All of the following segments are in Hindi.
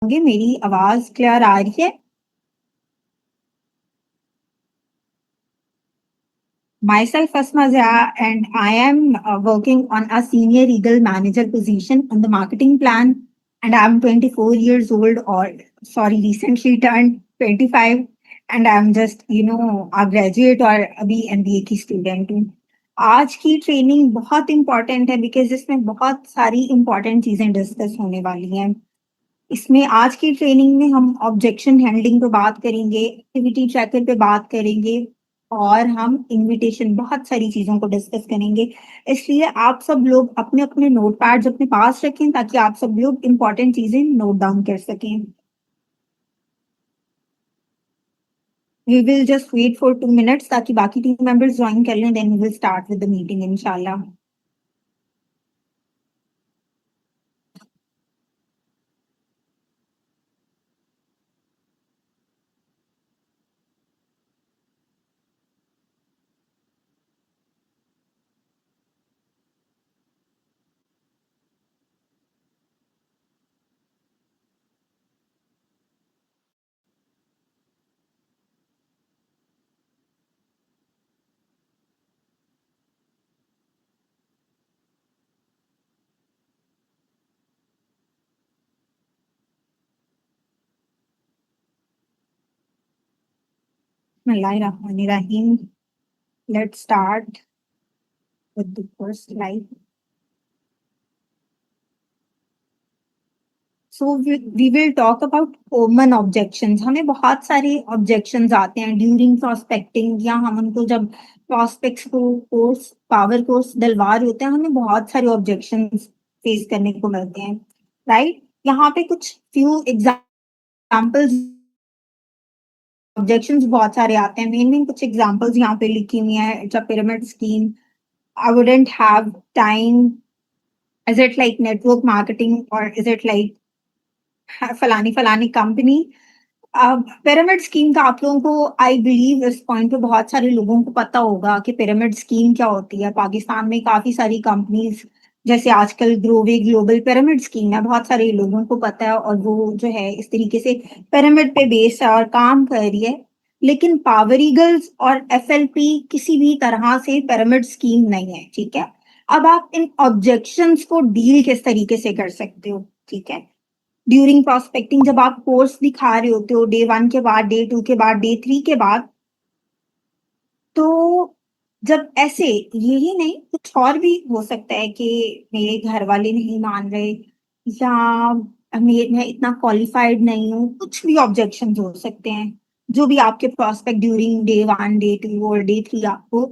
मेरी आवाज क्लियर आ रही है? Myself Asma Zia, and I am working on a senior legal manager position on the marketing plan. And I'm 24 years old, or sorry, recently turned 25. And I'm just, a graduate और अभी MBA की स्टूडेंट हूँ। आज की ट्रेनिंग बहुत इंपॉर्टेंट है बिकॉज इसमें बहुत सारी इंपॉर्टेंट चीजें डिस्कस होने वाली हैं। इसमें आज की ट्रेनिंग में हम ऑब्जेक्शन हैंडलिंग पे बात करेंगे, एक्टिविटी ट्रैकर पे बात करेंगे और हम इनविटेशन बहुत सारी चीजों को डिस्कस करेंगे। इसलिए आप सब लोग अपने अपने नोट पैड्स अपने पास रखें ताकि आप सब लोग इंपॉर्टेंट चीजें नोट डाउन कर सकें। We will just wait for 2 minutes ताकि बाकी टीम मेंबर्स ज्वाइन कर लें, then we will start with the meeting इंशाल्लाह। बिस्मिल्लाहिर्रहमानिर्रहीम। Let's start with the first slide. So we will talk about common objections. हमें बहुत सारे ऑब्जेक्शंस आते हैं ड्यूरिंग प्रोस्पेक्टिंग, या हम उनको जब प्रोस्पेक्ट्स को कोर्स पावर कोर्स दिलवा रहे होते हैं, हमें बहुत सारे ऑब्जेक्शंस फेस करने को मिलते हैं, राइट? यहाँ पे कुछ फ्यू एग्जांपल्स ऑब्जेक्शंस बहुत सारे आते हैं। मेन मेन कुछ एग्जांपल्स यहाँ पे लिखी हुई हैं। It's a pyramid scheme, I wouldn't have time, is it like network marketing और इज इट लाइक फलानी फलानी कंपनी। पिरामिड स्कीम का आप लोगों को आई बिलीव इस पॉइंट पे बहुत सारे लोगों को पता होगा कि पिरामिड स्कीम क्या होती है। पाकिस्तान में काफी सारी कंपनीज जैसे आजकल ग्रोवे ग्लोबल पिरामिड स्कीम है, बहुत सारे लोगों को पता है और वो जो है इस तरीके से पिरामिड पे बेस है और काम कर रही है। लेकिन पावर ईगल्स और एफएलपी किसी भी तरह से पिरामिड स्कीम नहीं है, ठीक है? अब आप इन ऑब्जेक्शंस को डील किस तरीके से कर सकते हो, ठीक है? ड्यूरिंग प्रोस्पेक्टिंग जब आप कोर्स दिखा रहे होते हो, डे 1 के बाद, डे 2 के बाद, डे 3 के बाद, तो जब ऐसे यही नहीं कुछ और भी हो सकता है कि मेरे घर वाले नहीं मान रहे, या मैं इतना क्वालिफाइड नहीं हूँ, कुछ भी ऑब्जेक्शन हो सकते हैं जो भी आपके प्रोस्पेक्ट ड्यूरिंग डे 1 डे 2 और डे 3 आपको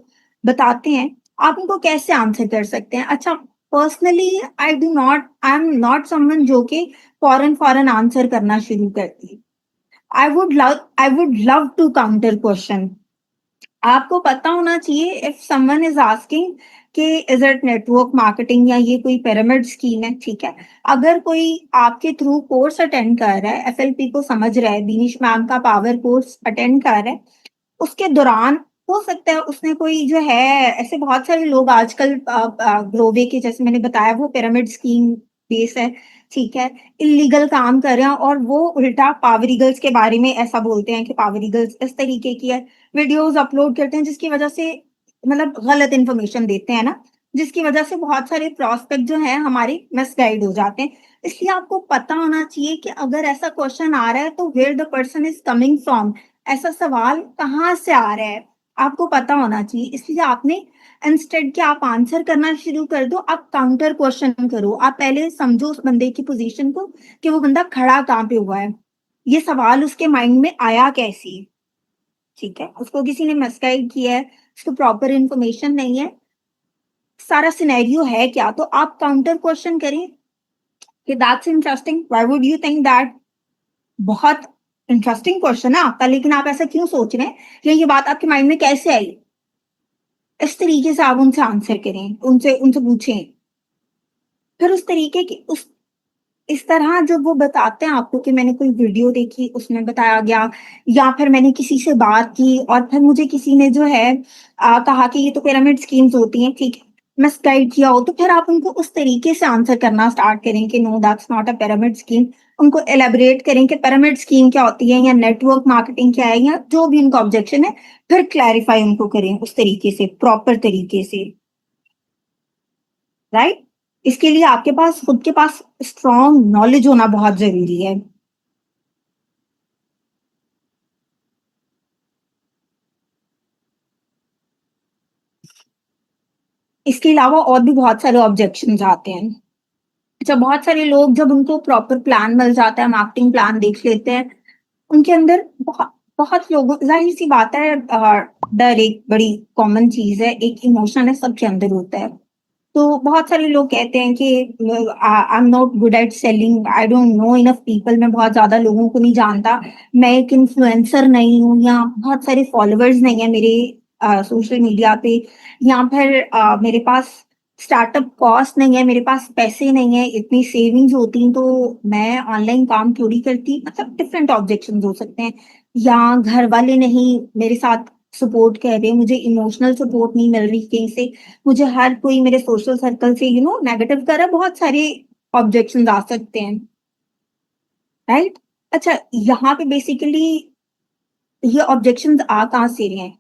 बताते हैं। आप उनको कैसे आंसर कर सकते हैं? अच्छा, personally I am not someone जो कि फॉरन फॉरन आंसर करना शुरू करती। I would love to counter question. आपको पता होना चाहिए इफ समवन इज आस्किंग कि इज इट नेटवर्क मार्केटिंग या ये कोई पिरामिड स्कीम है, ठीक है? अगर कोई आपके थ्रू कोर्स अटेंड कर रहा है, एफएलपी को समझ रहा है, बीनिश मैम का पावर कोर्स अटेंड कर रहा है, उसके दौरान हो सकता है उसने कोई जो है, ऐसे बहुत सारे लोग आजकल ग्रोवे के जैसे मैंने बताया वो पिरामिड स्कीम बेस है, ठीक है? इलीगल काम कर रहे हैं और वो उल्टा पावर ईगल्स के बारे में ऐसा बोलते हैं कि पावर ईगल्स इस तरीके की है, वीडियोस अपलोड करते हैं जिसकी वजह से मतलब गलत इन्फॉर्मेशन देते हैं ना, जिसकी वजह से बहुत सारे प्रोस्पेक्ट जो हैं हमारे मिसगाइड हो जाते हैं। इसलिए आपको पता होना चाहिए कि अगर ऐसा क्वेश्चन आ रहा है तो where the person is coming from, ऐसा सवाल कहाँ से आ रहा है, आपको पता होना चाहिए। इसलिए आपने इंस्टेड कि आप आंसर करना शुरू कर दो, आप काउंटर क्वेश्चन करो। आप पहले समझो उस बंदे की पोजीशन को कि वो बंदा खड़ा कहाँ पे हुआ है, ये सवाल उसके माइंड में आया कैसे, ठीक है? उसको किसी ने मिसगाइड किया है, उसको प्रॉपर इन्फॉर्मेशन नहीं है, सारा सिनेरियो है क्या, तो आप काउंटर क्वेश्चन करें कि that's interesting, why would you think that. बहुत इंटरेस्टिंग क्वेश्चन है आपका, लेकिन आप ऐसा क्यों सोच रहे हैं, या ये बात आपके माइंड में कैसे आई? इस तरीके से आप उनसे आंसर करें, उनसे उनसे पूछें। फिर उस तरीके की उस इस तरह जब वो बताते हैं आपको कि मैंने कोई वीडियो देखी उसमें बताया गया, या फिर मैंने किसी से बात की और फिर मुझे किसी ने जो है कहा कि ये तो पिरामिड स्कीम्स होती हैं, ठीक है, मिसगाइड किया हो, तो फिर आप उनको उस तरीके से आंसर करना स्टार्ट करें कि no that's not a pyramid scheme. उनको एलेबोरेट करें कि पिरामिड स्कीम क्या होती है या नेटवर्क मार्केटिंग क्या है या जो भी उनका ऑब्जेक्शन है, फिर क्लैरिफाई उनको करें उस तरीके से, प्रॉपर तरीके से, राइट। इसके लिए आपके पास खुद के पास स्ट्रॉन्ग नॉलेज होना बहुत जरूरी है। इसके अलावा और भी बहुत सारे ऑब्जेक्शन आते हैं। जब बहुत सारे लोग, जब उनको प्रॉपर प्लान मिल जाता है, मार्केटिंग प्लान देख लेते हैं, उनके अंदर बहुत बहुत लोगों, जाहिर सी बात है, डर एक बड़ी कॉमन चीज है, एक इमोशन है, सबके अंदर होता है। तो बहुत सारे लोग कहते हैं कि I am not good at selling, I don't know enough people, मैं बहुत ज्यादा लोगों को नहीं जानता, मैं एक इन्फ्लुएंसर नहीं हूँ, या बहुत सारे फॉलोअर्स नहीं है मेरे सोशल मीडिया पे, या फिर मेरे पास स्टार्टअप कॉस्ट नहीं है, मेरे पास पैसे नहीं है, इतनी सेविंग्स होती तो मैं ऑनलाइन काम थोड़ी करती, मतलब डिफरेंट ऑब्जेक्शन हो सकते हैं। या घर वाले नहीं मेरे साथ सपोर्ट कर रहे, मुझे इमोशनल सपोर्ट नहीं मिल रही कहीं से, मुझे हर कोई मेरे सोशल सर्कल से नेगेटिव कर रहा है, बहुत सारे ऑब्जेक्शन आ सकते हैं, राइट। अच्छा, यहाँ पे बेसिकली ये ऑब्जेक्शन आ कहाँ से रहे हैं?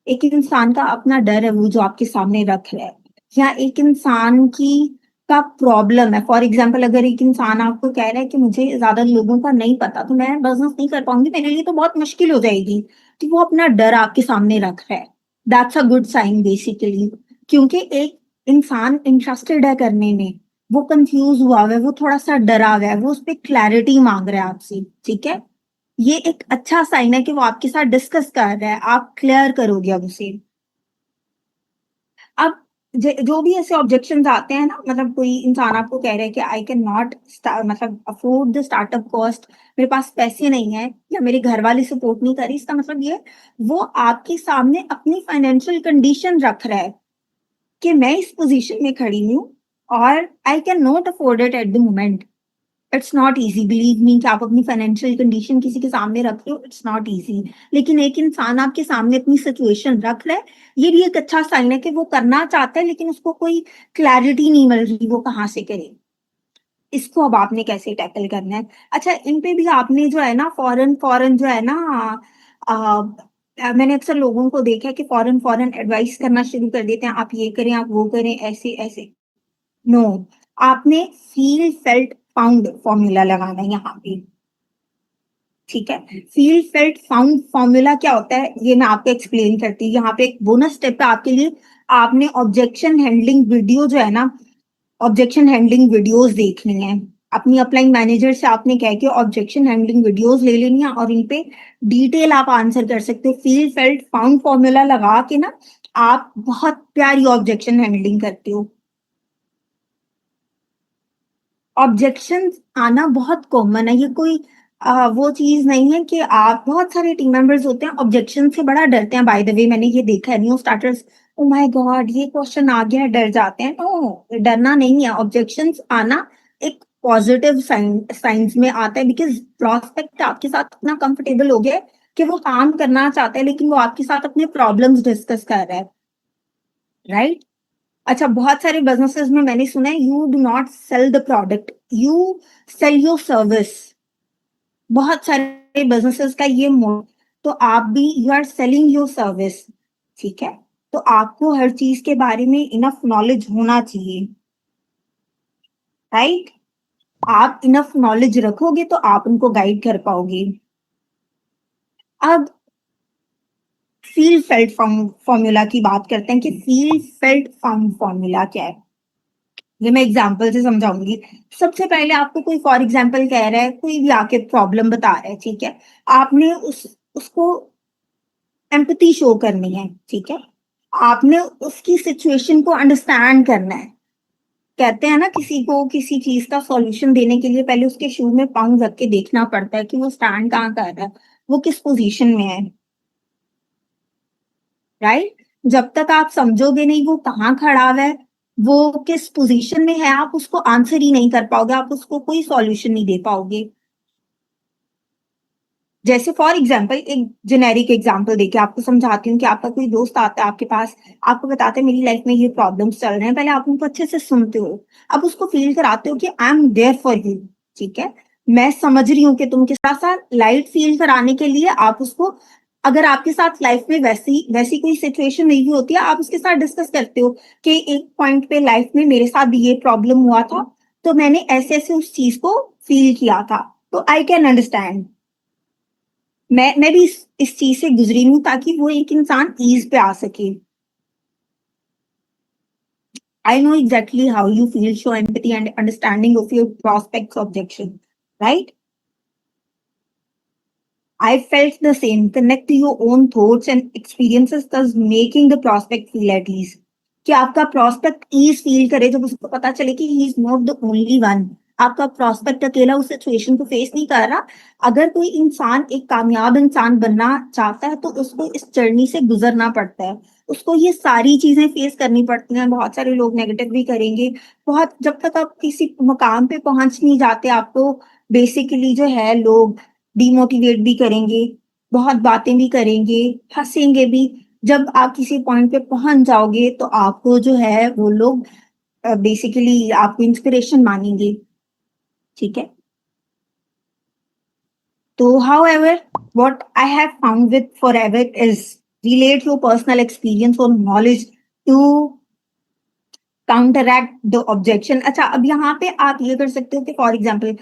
एक इंसान का अपना डर है, वो जो आपके सामने रख रहा है, या एक इंसान की का प्रॉब्लम है। फॉर एग्जाम्पल, अगर एक इंसान आपको कह रहा है कि मुझे ज्यादा लोगों का नहीं पता, तो मैं बिजनेस नहीं कर पाऊंगी, मेरे लिए तो बहुत मुश्किल हो जाएगी, तो वो अपना डर आपके सामने रख रहा है। That's a good sign basically, क्योंकि एक इंसान इंटरेस्टेड है करने में, वो कंफ्यूज हुआ हुआ है, वो थोड़ा सा डरा हुआ है, वो उस पर क्लैरिटी मांग रहा है आपसे, ठीक है। ये एक अच्छा साइन है कि वो आपके साथ डिस्कस कर रहा है, आप क्लियर करोगे अब उसे। अब जो भी ऐसे ऑब्जेक्शंस आते हैं ना, मतलब कोई इंसान आपको कह रहा है कि आई कैन नॉट मतलब अफोर्ड द स्टार्टअप कॉस्ट, मेरे पास पैसे नहीं है, या मेरे घर वाले सपोर्ट नहीं कर रही, इसका मतलब ये वो आपके सामने अपनी फाइनेंशियल कंडीशन रख रहा है कि मैं इस पोजीशन में खड़ी हूँ और I can not afford it at the moment. It's not easy, believe me, कि आप अपनी फाइनेंशियल कंडीशन किसी के सामने रख रहे हो, इट्स नॉट इजी। लेकिन एक इंसान आपके सामने अपनी सिचुएशन रख रहा है, ये भी एक अच्छा साइन है कि वो करना चाहता है, लेकिन उसको कोई क्लैरिटी नहीं मिल रही वो कहाँ से करे। इसको अब आपने कैसे टैकल करना है? अच्छा, इन पे भी आपने जो है ना, फॉरन फॉरन जो है ना, मैंने अक्सर लोगों को देखा है कि फॉरन फॉरन एडवाइस करना शुरू कर देते हैं, आप ये करें, आप वो करें, ऐसे ऐसे। नो, आपने फील फेल्ट फाउंड फॉर्मूला लगाना है यहाँ पे, ठीक है। फील फेल्ट फाउंड फॉर्मूला क्या होता है, ये मैं आपको एक्सप्लेन करती हूँ। यहाँ पे एक बोनस स्टेप है आपके लिए, आपने ऑब्जेक्शन हैंडलिंग वीडियो जो है ना, ऑब्जेक्शन हैंडलिंग वीडियोस देखनी है। अपनी अपलाइन मैनेजर से आपने कह के ऑब्जेक्शन हैंडलिंग वीडियोस ले लेनी है, और इन पे डिटेल आप आंसर कर सकते हो। फील फेल्ट फाउंड फॉर्मूला लगा के ना, आप बहुत प्यारी ऑब्जेक्शन हैंडलिंग करते हो। ऑब्जेक्शन आना बहुत कॉमन है, ये कोई वो चीज नहीं है कि आप, बहुत सारे टीम मेंबर्स होते हैं ऑब्जेक्शन से बड़ा डरते हैं, बाय द वे मैंने ये देखा है new starters, oh my God ये क्वेश्चन आ गया, डर जाते हैं। नो, डरना नहीं है, ऑब्जेक्शंस आना एक पॉजिटिव साइंस में आता है, बिकॉज प्रोस्पेक्ट आपके साथ इतना कंफर्टेबल हो गया है कि वो काम करना चाहता है, लेकिन वो आपके साथ अपने प्रॉब्लम्स डिस्कस कर रहा है, राइट। अच्छा, बहुत सारे बिजनेसेस में मैंने सुना है, you do not sell the product, you sell your service. बहुत सारे बिजनेसेस का ये मोड, तो आप भी you are selling your service, ठीक है। तो आपको हर चीज के बारे में इनफ नॉलेज होना चाहिए, राइट। आप इनफ नॉलेज रखोगे तो आप उनको गाइड कर पाओगे। अब फील फेल्ट फॉर्मूला की बात करते हैं कि फील फेल्ट फॉर्मूला क्या है। ये मैं एग्जाम्पल से समझाऊंगी। सबसे पहले आपको कोई फॉर एग्जाम्पल कह रहा है, कोई भी आके प्रॉब्लम बता रहा है, ठीक है, आपने उसको एम्पैथी शो करनी है, ठीक है। आपने उसकी सिचुएशन को अंडरस्टैंड करना है। कहते हैं ना, किसी को किसी चीज का सॉल्यूशन देने के लिए पहले उसके शू में पाँव रख के देखना पड़ता है कि वो स्टैंड कहाँ कर रहा है, वो किस पोजीशन में है, राइट। जब तक आप समझोगे नहीं वो कहाँ खड़ा हुआ है, वो किस पोजीशन में है, आप उसको आंसर ही नहीं कर पाओगे, आप उसको कोई सॉल्यूशन नहीं दे पाओगे। जैसे फॉर एग्जाम्पल, एक जेनेरिक एग्जाम्पल देके आपको समझाती हूँ कि आपका कोई दोस्त आता है आपके पास, आपको बताते हैं मेरी लाइफ में ये प्रॉब्लम्स चल रहे हैं, पहले आप उनको अच्छे से सुनते हो, अब उसको फील कराते हो कि I am there for you, ठीक है। मैं समझ रही हूँ कि तुम किस साथ साथ लाइट फील कराने के लिए आप उसको, अगर आपके साथ लाइफ में वैसी वैसी कोई सिचुएशन नहीं भी होती है, आप उसके साथ डिस्कस करते हो कि एक पॉइंट पे लाइफ में मेरे साथ भी ये प्रॉब्लम हुआ था, तो मैंने ऐसे ऐसे उस चीज को फील किया था, तो आई कैन अंडरस्टैंड। मैं भी इस चीज से गुजरी हूँ ताकि वो एक इंसान ईज पे आ सके। I know exactly how you feel, show empathy and understanding of your prospect's objection, right? I felt the same. Connect to your own thoughts and experiences, thus making the prospect feel at ease. कि आपका prospect ease feel करे जब उसको पता चले कि he is not the only one. आपका prospect अकेला उस situation को face नहीं कर रहा। अगर कोई इंसान एक कामयाब इंसान बनना चाहता है तो उसको इस जर्नी से गुजरना पड़ता है। उसको ये सारी चीजें फेस करनी पड़ती हैं। बहुत सारे लोग नेगेटिव भी करेंगे। बहुत जब तक आप किसी मकाम पे पहुंच नहीं जाते, आपको बेसिकली जो है लोग डिमोटिवेट भी करेंगे, बहुत बातें भी करेंगे, हँसेंगे भी। जब आप किसी पॉइंट पे पहुंच जाओगे तो आपको जो है वो लोग बेसिकली आपको इंस्पिरेशन मानेंगे, ठीक है? तो however, what I have found with Forever is relate your personal experience or knowledge to counteract the objection. अच्छा, अब यहाँ पे आप ये कर सकते हो कि फॉर एग्जाम्पल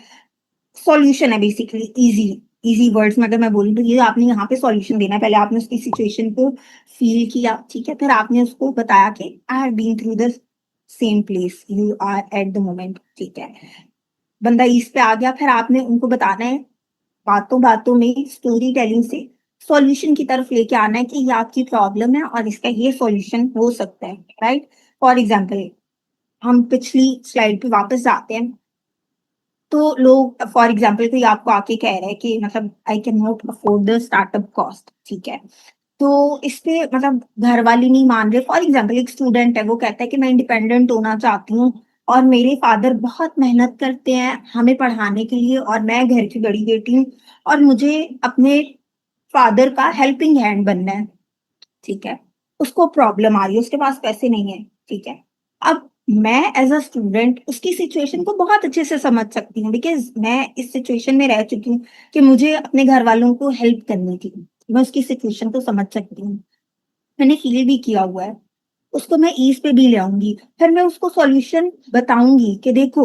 सॉल्यूशन है, बेसिकली इजी इजी वर्ड्स में अगर मैं बोलूँ तो ये आपने यहाँ पे सॉल्यूशन देना है। पहले आपने उसकी सिचुएशन को फील किया, ठीक है, फिर आपने उसको बताया कि I have been through the same place you are at the moment, ठीक है। बंदा इस पे आ गया, फिर आपने उनको बताना है बातों बातों में स्टोरी टेलिंग से सॉल्यूशन की तरफ लेके आना है कि ये आपकी प्रॉब्लम है और इसका ये सॉल्यूशन हो सकता है, राइट? फॉर एग्जाम्पल हम पिछली स्लाइड पे वापस जाते हैं। तो लोग फॉर एग्जाम्पल कोई आपको आके कह रहा है कि मतलब I can not afford the startup cost, ठीक है। तो इस पे मतलब घर वाले नहीं मान रहे। फॉर एग्जाम्पल एक स्टूडेंट है, वो कहता है कि मैं इंडिपेंडेंट होना चाहती हूँ और मेरे फादर बहुत मेहनत करते हैं हमें पढ़ाने के लिए और मैं घर की बड़ी बेटी हूँ और मुझे अपने फादर का हेल्पिंग हैंड बनना है, ठीक है। उसको प्रॉब्लम आ रही है, उसके पास पैसे नहीं है, ठीक है। अब मैं एज अ स्टूडेंट उसकी सिचुएशन को बहुत अच्छे से समझ सकती हूँ, बिकॉज मैं इस सिचुएशन में रह चुकी हूँ कि मुझे अपने घर वालों को हेल्प करनी थी। मैं उसकी सिचुएशन को समझ सकती हूँ, मैंने फील भी किया हुआ है। उसको मैं ईज पे भी ले आऊंगी, फिर मैं उसको सॉल्यूशन बताऊंगी कि देखो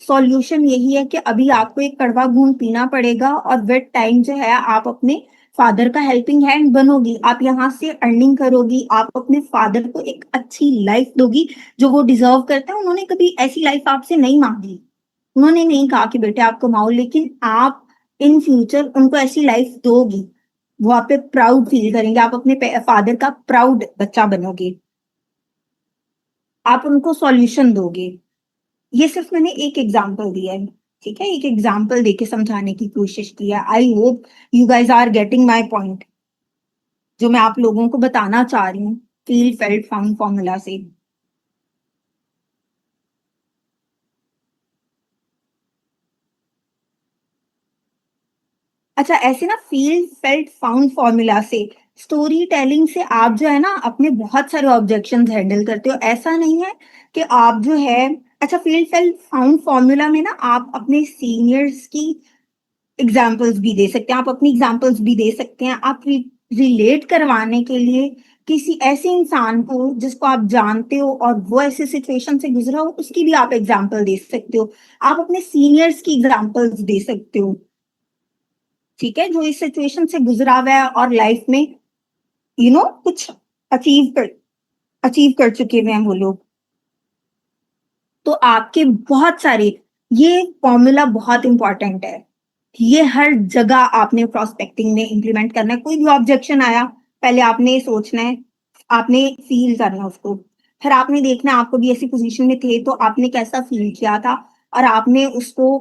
सॉल्यूशन यही है कि अभी आपको एक कड़वा घूंट पीना पड़ेगा और विद टाइम जो है आप अपने फादर का हेल्पिंग हैंड बनोगी, आप यहाँ से अर्निंग करोगी, आप अपने फादर को एक अच्छी लाइफ दोगी जो वो डिजर्व करते हैं। उन्होंने कभी ऐसी लाइफ आपसे नहीं मांगी, उन्होंने नहीं कहा कि बेटे आप कमाओ, लेकिन आप इन फ्यूचर उनको ऐसी लाइफ दोगी, वो आप पे प्राउड फील करेंगे, आप अपने फादर का प्राउड बच्चा बनोगे, आप उनको सॉल्यूशन दोगे। ये सिर्फ मैंने एक एग्जांपल दिया है, ठीक है, एक एग्जांपल देके समझाने की कोशिश की है। I hope you guys are getting my point, जो मैं आप लोगों को बताना चाह रही हूँ फील फेल्ट फाउंड फॉर्मूला से। अच्छा, ऐसे ना फील फेल्ट फाउंड फॉर्मूला से स्टोरी टेलिंग से आप जो है ना अपने बहुत सारे ऑब्जेक्शन हैंडल करते हो। ऐसा नहीं है कि आप जो है, अच्छा फील फेल्ट फाउंड फॉर्मूला में ना आप अपने सीनियर्स की एग्जाम्पल्स भी दे सकते हैं, आप अपनी एग्जाम्पल्स भी दे सकते हैं। आप रिलेट करवाने के लिए किसी ऐसे इंसान को जिसको आप जानते हो और वो ऐसे सिचुएशन से गुजरा हो, उसकी भी आप एग्जाम्पल दे सकते हो। आप अपने सीनियर्स की एग्जाम्पल्स दे सकते हो, ठीक है, जो इस सिचुएशन से गुजरा हुआ है और लाइफ में कुछ अचीव कर अचीव कर चुके हुए हैं वो लोग। तो आपके बहुत सारे, ये फॉर्मूला बहुत इंपॉर्टेंट है, ये हर जगह आपने प्रोस्पेक्टिंग में इंप्लीमेंट करना है। कोई भी ऑब्जेक्शन आया, पहले आपने सोचना है, आपने फील करना है उसको, फिर आपने देखना है आपको भी ऐसी पोजीशन में थे तो आपने कैसा फील किया था, और आपने उसको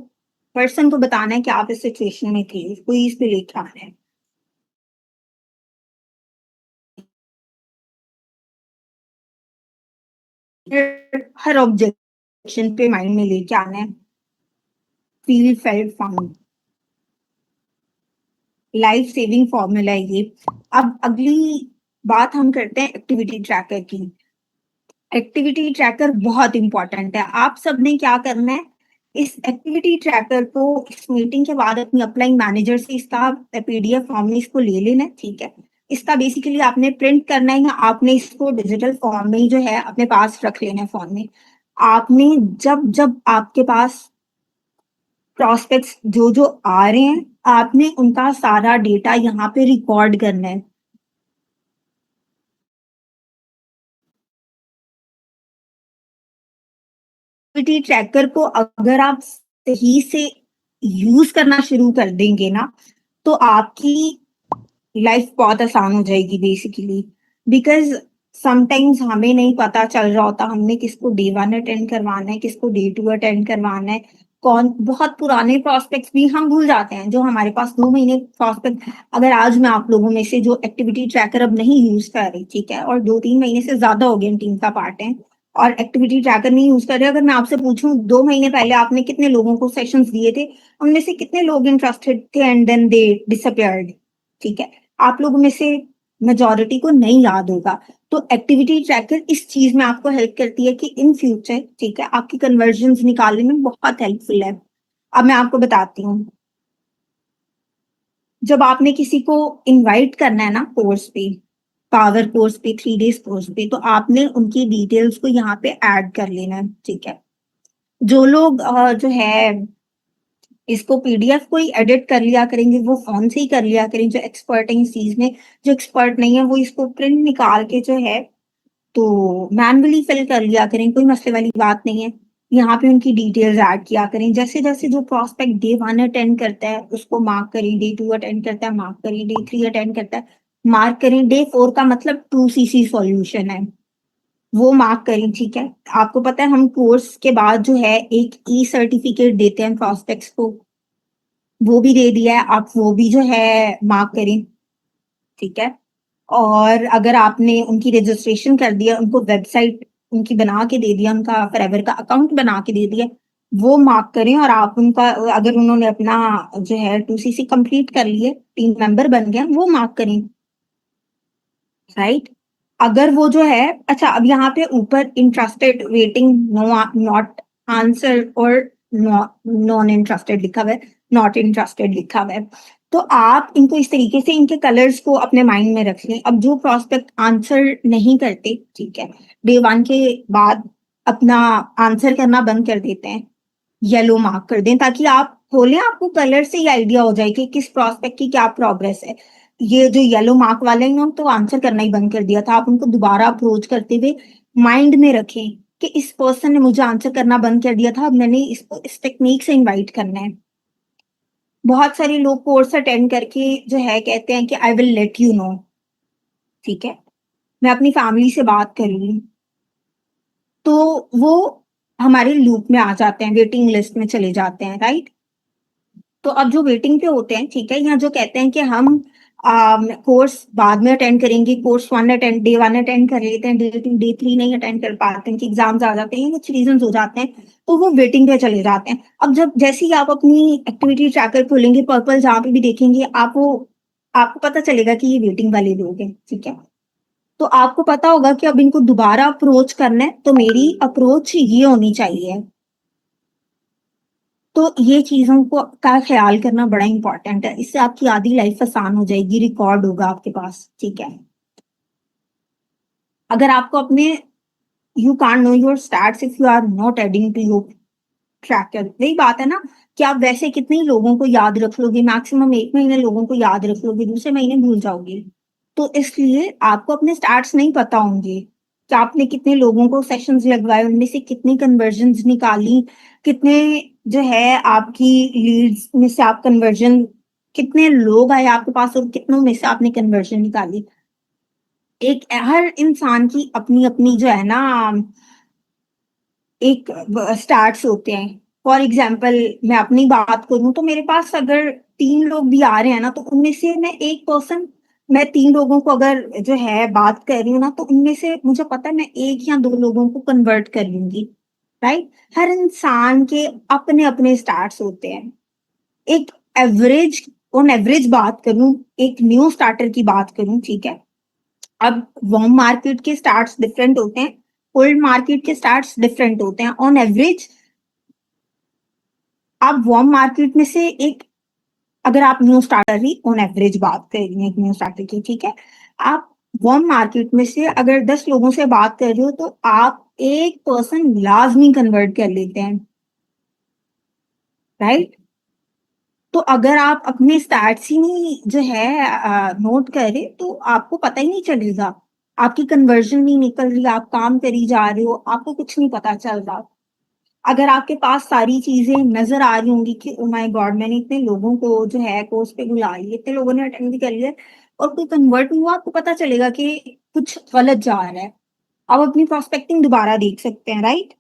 पर्सन को बताना है कि आप इस सिचुएशन में थे, उसको इस पे लेके आना है। फिर हर ऑब्जेक्शन पे माइंड में लेके आना है feel felt found, life saving formula है ये। अब अगली बात हम करते हैं एक्टिविटी ट्रैकर की। एक्टिविटी ट्रैकर बहुत इंपॉर्टेंट है। आप सबने क्या करना है, इस एक्टिविटी ट्रैकर को इस मीटिंग के बाद अपनी अपलाइन मैनेजर से इसका पीडीएफ फॉर्म में इसको ले लेना है, ठीक है। इसका बेसिकली आपने प्रिंट करना है या आपने इसको डिजिटल फॉर्म में ही जो है अपने पास रख लेना है फोन में। आपने जब जब आपके पास प्रॉस्पेक्ट्स जो जो आ रहे हैं, आपने उनका सारा डेटा यहाँ पे रिकॉर्ड करना है। एक्टिविटी ट्रैकर को अगर आप सही से यूज करना शुरू कर देंगे ना, तो आपकी लाइफ बहुत आसान हो जाएगी बेसिकली। बिकॉज समटाइम्स हमें नहीं पता चल रहा होता हमने किसको डे 1 अटेंड करवाना है, किसको डे 2 अटेंड करवाना है। कौन बहुत पुराने प्रोस्पेक्ट्स भी हम भूल जाते हैं, जो हमारे पास 2 महीने प्रोस्पेक्ट। अगर आज मैं आप लोगों में से जो एक्टिविटी ट्रैकर अब नहीं यूज कर रही, ठीक है, और 2-3 महीने से ज्यादा हो गए टीम का पार्ट है और एक्टिविटी ट्रैकर नहीं यूज कर रहे, अगर मैं आपसे पूछूं 2 महीने पहले आपने कितने लोगों को सेशंस दिए थे, उनमें से कितने लोग इंटरेस्टेड थे एंड देन दे डिसअपियर्ड, ठीक है। आप लोगों में से मेजोरिटी को नहीं याद होगा। तो एक्टिविटी ट्रैकर इस चीज में आपको हेल्प करती है कि इन फ्यूचर, ठीक है, आपकी कन्वर्जन निकालने में बहुत हेल्पफुल है। अब मैं आपको बताती हूँ, जब आपने किसी को इनवाइट करना है ना कोर्स पे, पावर कोर्स पे, 3 डेज कोर्स पे, तो आपने उनकी डिटेल्स को यहाँ पे ऐड कर लेना है, ठीक है। जो लोग जो है इसको पीडीएफ को ही एडिट कर लिया करेंगे, वो फोन से ही कर लिया करेंगे, जो एक्सपर्ट है इस चीज में। जो एक्सपर्ट नहीं है वो इसको प्रिंट निकाल के जो है तो मैनुअली फिल कर लिया करें, कोई मसले वाली बात नहीं है। यहाँ पे उनकी डिटेल्स ऐड किया करें, जैसे जैसे जो प्रोस्पेक्ट डे 1 अटेंड करता है उसको मार्क करें, डे 2 अटेंड करता है मार्क करें, डे 3 अटेंड करता है मार्क करें, डे 4 का मतलब 2cc सॉल्यूशन है वो मार्क करें, ठीक है। आपको पता है हम कोर्स के बाद जो है एक ई सर्टिफिकेट देते हैं प्रोस्पेक्ट्स को, वो भी दे दिया है, आप वो भी जो है मार्क करें, ठीक है। और अगर आपने उनकी रजिस्ट्रेशन कर दिया, उनको वेबसाइट उनकी बना के दे दिया, उनका फॉरएवर का अकाउंट बना के दे दिया, वो मार्क करें। और आप उनका अगर उन्होंने अपना जो है 2cc कंप्लीट कर लिए, टीम मेंबर बन गया, वो मार्क करें, राइट। अगर वो जो है, अच्छा अब यहाँ पे ऊपर interested, waiting, no, not answer और नॉन इंटरेस्टेड लिखा हुआ है, नॉट इंटरेस्टेड लिखा हुआ है। तो आप इनको इस तरीके से इनके कलर्स को अपने माइंड में रख लें। अब जो प्रोस्पेक्ट आंसर नहीं करते, ठीक है, डे 1 के बाद अपना आंसर करना बंद कर देते हैं, येलो मार्क कर दें, ताकि आप खोलें आपको कलर से ही आइडिया हो जाए कि किस प्रोस्पेक्ट की क्या प्रोग्रेस है। ये जो येलो मार्क वाले हैं तो आंसर करना ही बंद कर दिया था, आप उनको दोबारा अप्रोच करते हुए माइंड में रखें कि इस पर्सन ने मुझे आंसर करना बंद कर दिया था, अब मैंने इसको इस टेक्निक से इनवाइट करना है। बहुत सारे लोग कोर्स अटेंड करके जो है कहते हैं कि I will let you know, ठीक है, मैं अपनी फैमिली से बात करूंगी, तो वो हमारे लूप में आ जाते हैं, वेटिंग लिस्ट में चले जाते हैं, राइट। तो अब जो वेटिंग पे होते हैं, ठीक है, यहाँ जो कहते हैं कि हम कोर्स बाद में अटेंड करेंगे, डे 1 अटेंड कर लेते हैं, डे 3 नहीं अटेंड कर पाते हैं कि एग्जाम्स आ जाते हैं, कुछ रीजन हो जाते हैं, तो वो वेटिंग पे चले जाते हैं। अब जब जैसे ही आप अपनी एक्टिविटी ट्रैकर खोलेंगे, पर्पल जहाँ पे भी देखेंगे, आपको पता चलेगा कि ये वेटिंग वाले लोग हैं, ठीक है। तो आपको पता होगा कि अब इनको दोबारा अप्रोच करना है, तो मेरी अप्रोच ये होनी चाहिए। तो ये चीजों को का ख्याल करना बड़ा इंपॉर्टेंट है, इससे आपकी आधी लाइफ आसान हो जाएगी, रिकॉर्ड होगा आपके पास, ठीक है। अगर आपको अपने, you can't know your stats if you are not adding to your tracker. वही बात है ना कि आप वैसे कितने ही लोगों को याद रख लोगे, मैक्सिमम 1 महीने लोगों को याद रख लोगे, दूसरे महीने भूल जाओगे। तो इसलिए आपको अपने स्टैट्स नहीं पता होंगे कि आपने कितने लोगों को सेशंस लगवाए, उनमें से कितनी कन्वर्जन निकाली, कितने जो है आपकी लीड्स में से आप कन्वर्जन, कितने लोग आए आपके पास और कितनों में से आपने कन्वर्जन निकाली। एक हर इंसान की अपनी अपनी जो है ना एक स्टार्ट्स होते हैं। फॉर एग्जाम्पल मैं अपनी बात करूं तो मेरे पास अगर 3 लोग भी आ रहे हैं ना, तो उनमें से मैं 3 लोगों को अगर जो है बात कर रही हूँ ना, तो उनमें से मुझे पता है मैं 1 या 2 लोगों को कन्वर्ट कर लूंगी, राइट। हर इंसान के अपने अपने स्टार्ट्स होते हैं। एक एवरेज, ऑन एवरेज बात करूं, एक न्यू स्टार्टर की बात करूं, ठीक है, अब वार्म मार्केट के स्टार्ट्स डिफरेंट होते हैं, कोल्ड मार्केट के स्टार्ट्स डिफरेंट होते हैं। ऑन एवरेज आप वार्म मार्केट में से एक, अगर आप new starter he on average बात कर रही हैं एक न्यू स्टार्टर की, ठीक है, आप वार्म मार्केट में से अगर 10 लोगों से बात कर रहे हो तो आप एक पर्सन लाजमी कन्वर्ट कर लेते हैं, राइट? तो अगर आप अपने स्टैट्स ही नहीं जो है नोट करें तो आपको पता ही नहीं चलेगा, आपकी कन्वर्जन नहीं निकल रही, आप काम करी जा रहे हो, आपको कुछ नहीं पता चल रहा। अगर आपके पास सारी चीजें नजर आ रही होंगी कि ओ माय गॉड मैंने इतने लोगों को जो है कोर्स पे बुला लिया, इतने लोगों ने अटेंड भी कर लिया और कोई कन्वर्ट नहीं हुआ, आपको पता चलेगा कि कुछ गलत जा रहा है। आप अपनी प्रोस्पेक्टिंग दोबारा देख सकते हैं, राइट?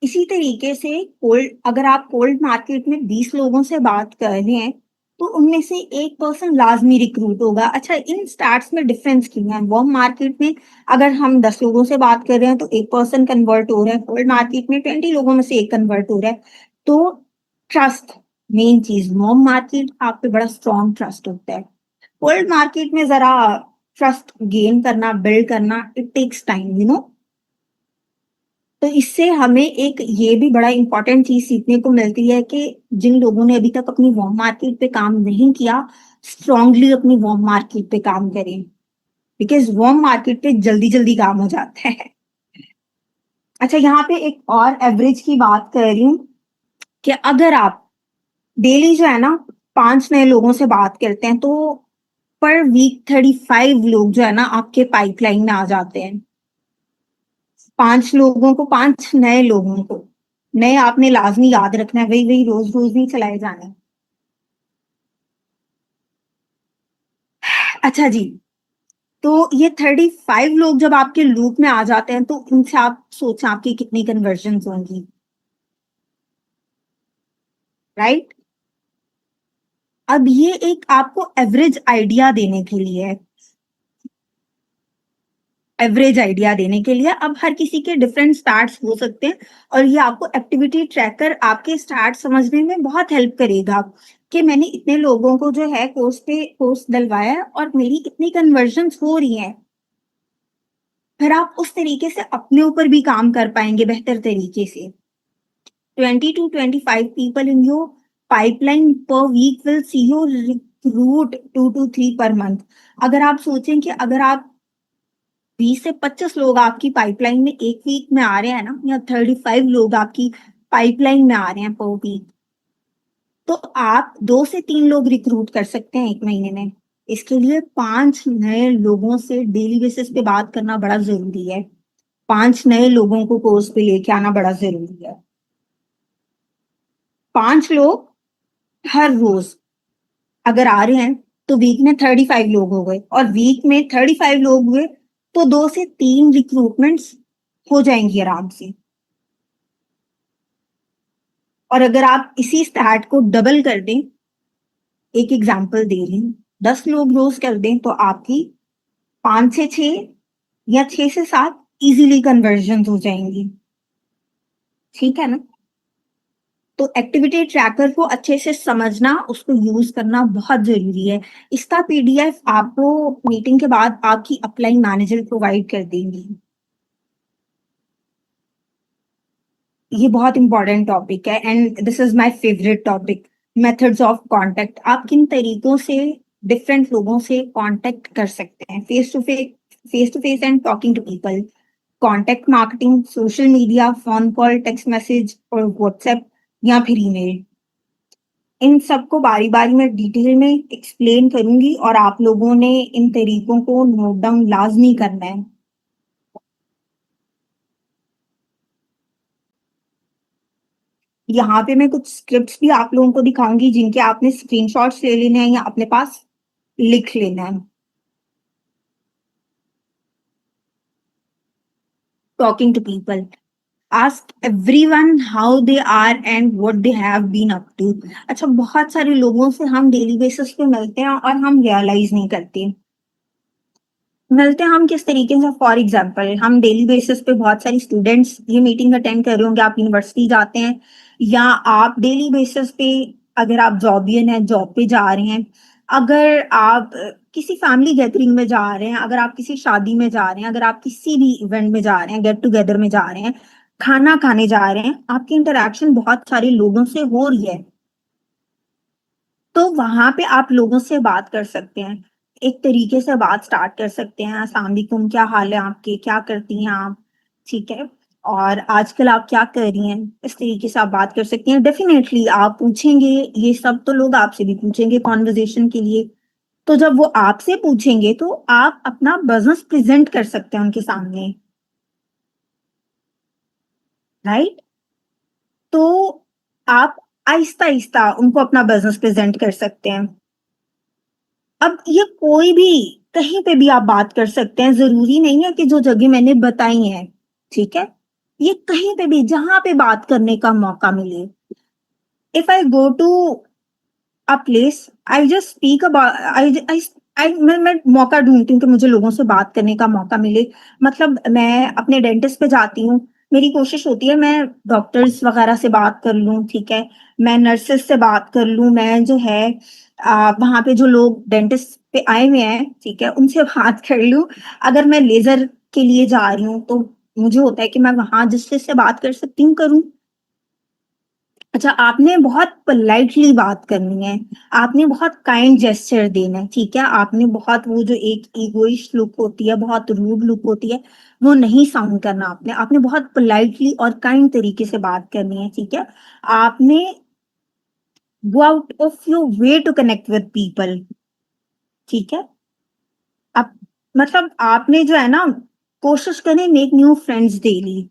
इसी तरीके से कोल्ड, अगर आप कोल्ड मार्केट में 20 लोगों से बात कर रहे हैं तो उनमें से एक पर्सन लाजमी रिक्रूट होगा। अच्छा, इन स्टार्ट्स में डिफरेंस क्यों है? वार्म मार्केट में अगर हम 10 लोगों से बात कर रहे हैं तो एक पर्सन कन्वर्ट हो रहा है, कोल्ड मार्केट में 20 लोगों में से एक कन्वर्ट हो रहा है। तो ट्रस्ट मेन चीज, वार्म मार्केट आप पे बड़ा स्ट्रॉन्ग ट्रस्ट होता है, कोल्ड मार्केट में जरा ट्रस्ट गेन करना, बिल्ड करना, it takes time, you know. तो इससे हमें एक ये भी बड़ा इंपॉर्टेंट चीज सीखने को मिलती है कि जिन लोगों ने अभी तक अपनी वार्म मार्केट पे काम नहीं किया, स्ट्रांगली अपनी वार्म मार्केट पे काम करें, बिकॉज वार्म मार्केट पे जल्दी जल्दी काम हो जाता है। अच्छा, यहाँ पे एक और एवरेज की बात कर रही हूँ कि अगर आप डेली जो है ना 5 नए लोगों से बात करते हैं तो पर वीक 35 लोग जो है ना आपके पाइपलाइन में आ जाते हैं। 5 लोगों को, 5 नए लोगों को, नए आपने लाजमी याद रखना है, वही वही रोज रोज नहीं चलाए जाने। अच्छा जी, तो ये 35 लोग जब आपके लूप में आ जाते हैं तो उनसे आप सोचें आपकी कितनी कन्वर्जन होंगी, राइट? अब ये एक आपको एवरेज आइडिया देने के लिए है, एवरेज आइडिया देने के लिए। अब हर किसी के डिफरेंट स्टार्ट्स हो सकते हैं और ये आपको एक्टिविटी ट्रैकर आपके स्टार्ट समझने में बहुत हेल्प करेगा कि मैंने इतने लोगों को जो है कोर्स डलवाया है और मेरी इतनी कन्वर्जन हो रही हैं। फिर आप उस तरीके से अपने ऊपर भी काम कर पाएंगे बेहतर तरीके से। 20 to 25 people in your pipeline per week will see you recruit 2 to 3 per month। अगर आप सोचें कि अगर आप 20 से 25 लोग आपकी पाइपलाइन में एक वीक में आ रहे हैं ना, या 35 लोग आपकी पाइपलाइन में आ रहे हैं पर वीक, तो आप 2 से 3 लोग रिक्रूट कर सकते हैं एक महीने में। इसके लिए 5 नए लोगों से डेली बेसिस पे बात करना बड़ा जरूरी है, 5 नए लोगों को कोर्स पे लेके आना बड़ा जरूरी है। 5 लोग हर रोज अगर आ रहे हैं तो वीक में 35 लोग हो गए, और वीक में 35 लोग हुए तो 2 से 3 रिक्रूटमेंट्स हो जाएंगी आराम से। और अगर आप इसी स्टैट को डबल कर दें, एक एग्जांपल दे रही हूँ, 10 लोग रोज कर दें तो आपकी 5 से 6 या 6 से 7 इजीली कन्वर्जन हो जाएंगी, ठीक है ना? तो एक्टिविटी ट्रैकर को अच्छे से समझना, उसको यूज करना बहुत जरूरी है। इसका पीडीएफ आपको मीटिंग के बाद आपकी अपलाइन मैनेजर प्रोवाइड कर देंगी। ये बहुत इंपॉर्टेंट टॉपिक है and this is my favourite topic, methods of contact. आप किन तरीकों से डिफरेंट लोगों से कांटेक्ट कर सकते हैं, face to face and talking to people, contact marketing, social media, phone call, text message और व्हाट्सएप या फिर ईमेल। इन सबको बारी बारी में डिटेल में एक्सप्लेन करूंगी और आप लोगों ने इन तरीकों को नोट डाउन लाजमी करना है। यहाँ पे मैं कुछ स्क्रिप्ट्स भी आप लोगों को दिखाऊंगी जिनके आपने स्क्रीनशॉट्स ले लेने हैं या अपने पास लिख लेना है। Talking to people, ask everyone how they are and what they have been up to. अच्छा, बहुत सारे लोगों से हम डेली बेसिस पे मिलते हैं और हम रियलाइज नहीं करते मिलते हैं हम किस तरीके से। फॉर एग्जाम्पल, हम डेली बेसिस पे बहुत सारी स्टूडेंट्स ये मीटिंग अटेंड कर रहे होंगे, आप यूनिवर्सिटी जाते हैं या आप डेली बेसिस पे अगर आप जॉबियन हैं जॉब पे जा रहे हैं, अगर आप किसी फैमिली गैदरिंग में जा रहे हैं, अगर आप किसी शादी में जा रहे हैं, अगर आप किसी भी इवेंट में जा रहे हैं, गेट टुगेदर में जा रहे हैं, खाना खाने जा रहे हैं, आपकी इंटरेक्शन बहुत सारे लोगों से हो रही है, तो वहां पे आप लोगों से बात कर सकते हैं। एक तरीके से बात स्टार्ट कर सकते हैं, अस्सलाम वालेकुम, क्या हाल है आपके, क्या करती हैं आप, ठीक है, और आजकल आप क्या कर रही हैं, इस तरीके से आप बात कर सकती हैं। डेफिनेटली आप पूछेंगे, ये सब तो लोग आपसे भी पूछेंगे कॉन्वर्जेशन के लिए। तो जब वो आपसे पूछेंगे तो आप अपना बिजनेस प्रेजेंट कर सकते हैं उनके सामने, राइट। तो आप आहिस्ता आहिस्ता उनको अपना बिजनेस प्रेजेंट कर सकते हैं। अब ये कोई भी कहीं पे भी आप बात कर सकते हैं, जरूरी नहीं है कि जो जगह मैंने बताई है, ठीक है, ये कहीं पे भी जहां पे बात करने का मौका मिले। If I go to a place, I just speak about, I मैं मौका ढूंढती हूँ कि मुझे लोगों से बात करने का मौका मिले। मतलब मैं अपने डेंटिस्ट पे जाती हूँ, मेरी कोशिश होती है मैं डॉक्टर्स वगैरह से बात कर लूँ, ठीक है, मैं नर्सेस से बात कर लूँ, मैं जो है वहां पे जो लोग डेंटिस्ट पे आए हुए हैं, ठीक है, उनसे बात कर लूँ। अगर मैं लेजर के लिए जा रही हूँ तो मुझे होता है कि मैं वहां जिससे बात कर सकती हूँ करूँ। अच्छा, आपने बहुत पोलाइटली बात करनी है, आपने बहुत काइंड जेस्चर देना है, ठीक है, आपने बहुत वो जो एक ईगोइस्ट लुक होती है, बहुत रूड लुक होती है, वो नहीं साउंड करना आपने आपने बहुत पोलाइटली और काइंड तरीके से बात करनी है, ठीक है। आपने go out of your way to connect with people, ठीक है। आप मतलब आपने जो है ना, कोशिश करें मेक न्यू फ्रेंड्स डेली,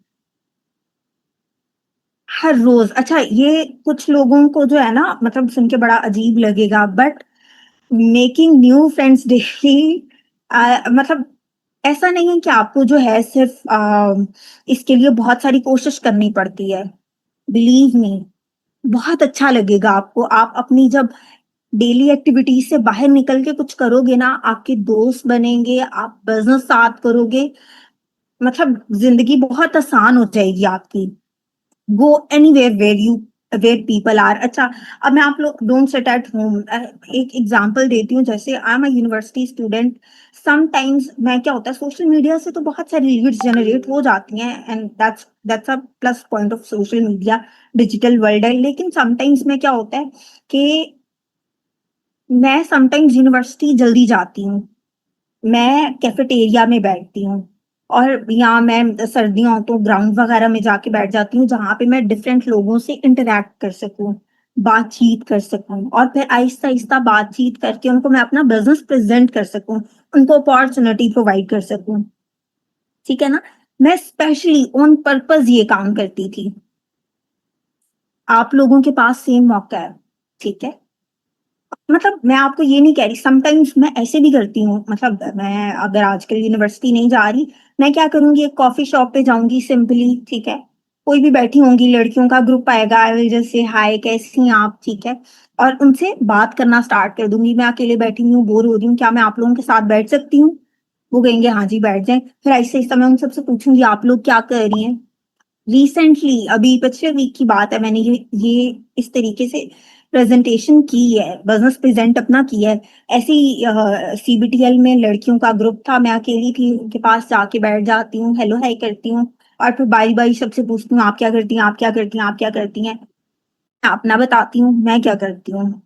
हर रोज। अच्छा, ये कुछ लोगों को जो है ना, मतलब सुन के बड़ा अजीब लगेगा, but making new friends daily, मतलब ऐसा नहीं है कि आपको जो है सिर्फ इसके लिए बहुत सारी कोशिश करनी पड़ती है। बिलीव मी, बहुत अच्छा लगेगा आपको। आप अपनी जब डेली एक्टिविटीज से बाहर निकल के कुछ करोगे ना, आपके दोस्त बनेंगे, आप बिजनेस साथ करोगे, मतलब जिंदगी बहुत आसान हो जाएगी आपकी। Go anywhere where people are. अच्छा, अब मैं आप लोग डोंट सिट एट होम, एक एग्जांपल देती हूँ। जैसे I am a university student, sometimes मैं क्या होता है, सोशल मीडिया से तो बहुत सारी लीड्स जनरेट हो जाती हैं, and that's a plus point of social media, digital world है। लेकिन समटाइम्स में क्या होता है कि मैं समटाइम्स यूनिवर्सिटी जल्दी जाती हूँ, मैं कैफेटेरिया में बैठती हूँ, और या मैं सर्दियाँ हो तो ग्राउंड वगैरह में जाके बैठ जाती हूँ, जहाँ पे मैं डिफरेंट लोगों से इंटरेक्ट कर सकूँ, बातचीत कर सकूँ, और फिर आहिस्ता आहिस्ता बातचीत करके उनको मैं अपना बिजनेस प्रेजेंट कर सकूँ, उनको अपॉर्चुनिटी प्रोवाइड कर सकूँ, ठीक है ना। मैं स्पेशली ऑन पर्पज ये काम करती थी। आप लोगों के पास सेम मौका है, ठीक है। मतलब मैं आपको ये नहीं कह रही, समटाइम्स मैं ऐसे भी करती हूँ, मतलब मैं अगर आजकल यूनिवर्सिटी नहीं जा रही, मैं क्या करूंगी, एक कॉफी शॉप पे जाऊंगी सिंपली, ठीक है, कोई भी बैठी होंगी, लड़कियों का ग्रुप आएगा, आई विल जस्ट से हाय, कैसी हैं आप, ठीक है, और उनसे बात करना स्टार्ट कर दूंगी। मैं अकेले बैठी हूँ, बोर हो रही हूँ, क्या मैं आप लोगों के साथ बैठ सकती हूँ? वो कहेंगे हाँ जी बैठ जाए। फिर ऐसे ऐसे मैं उन सबसे पूछूंगी आप लोग क्या कर रही हैं। रिसेंटली अभी पिछले वीक की बात है, मैंने ये इस तरीके से प्रेजेंटेशन की है, बिजनेस प्रेजेंट अपना किया है। ऐसी सीबीटीएल में लड़कियों का ग्रुप था, मैं अकेली थी, उनके पास जाके बैठ जाती हूँ, हेलो हाय करती हूँ, और फिर बारी बारी सबसे पूछती हूँ आप क्या करती हैं, आप क्या करती हैं, आप क्या करती हैं, मैं अपना बताती हूँ मैं क्या करती हूँ।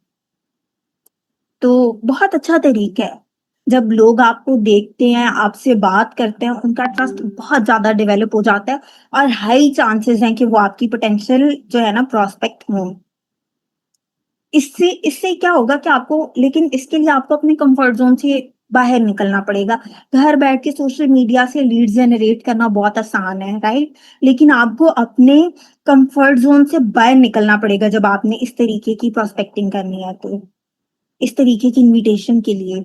तो बहुत अच्छा तरीका है, जब लोग आपको देखते हैं, आपसे बात करते हैं, उनका ट्रस्ट बहुत ज्यादा डेवलप हो जाता है, और हाई चांसेस हैं कि वो आपकी पोटेंशियल जो है ना प्रोस्पेक्ट हो। इससे इससे क्या होगा कि आपको, लेकिन इसके लिए आपको अपने कंफर्ट जोन से बाहर निकलना पड़ेगा। घर बैठ के सोशल मीडिया से लीड जनरेट करना बहुत आसान है, राइट, लेकिन आपको अपने कंफर्ट जोन से बाहर निकलना पड़ेगा जब आपने इस तरीके की प्रोस्पेक्टिंग करनी है, तो इस तरीके की इनविटेशन के लिए,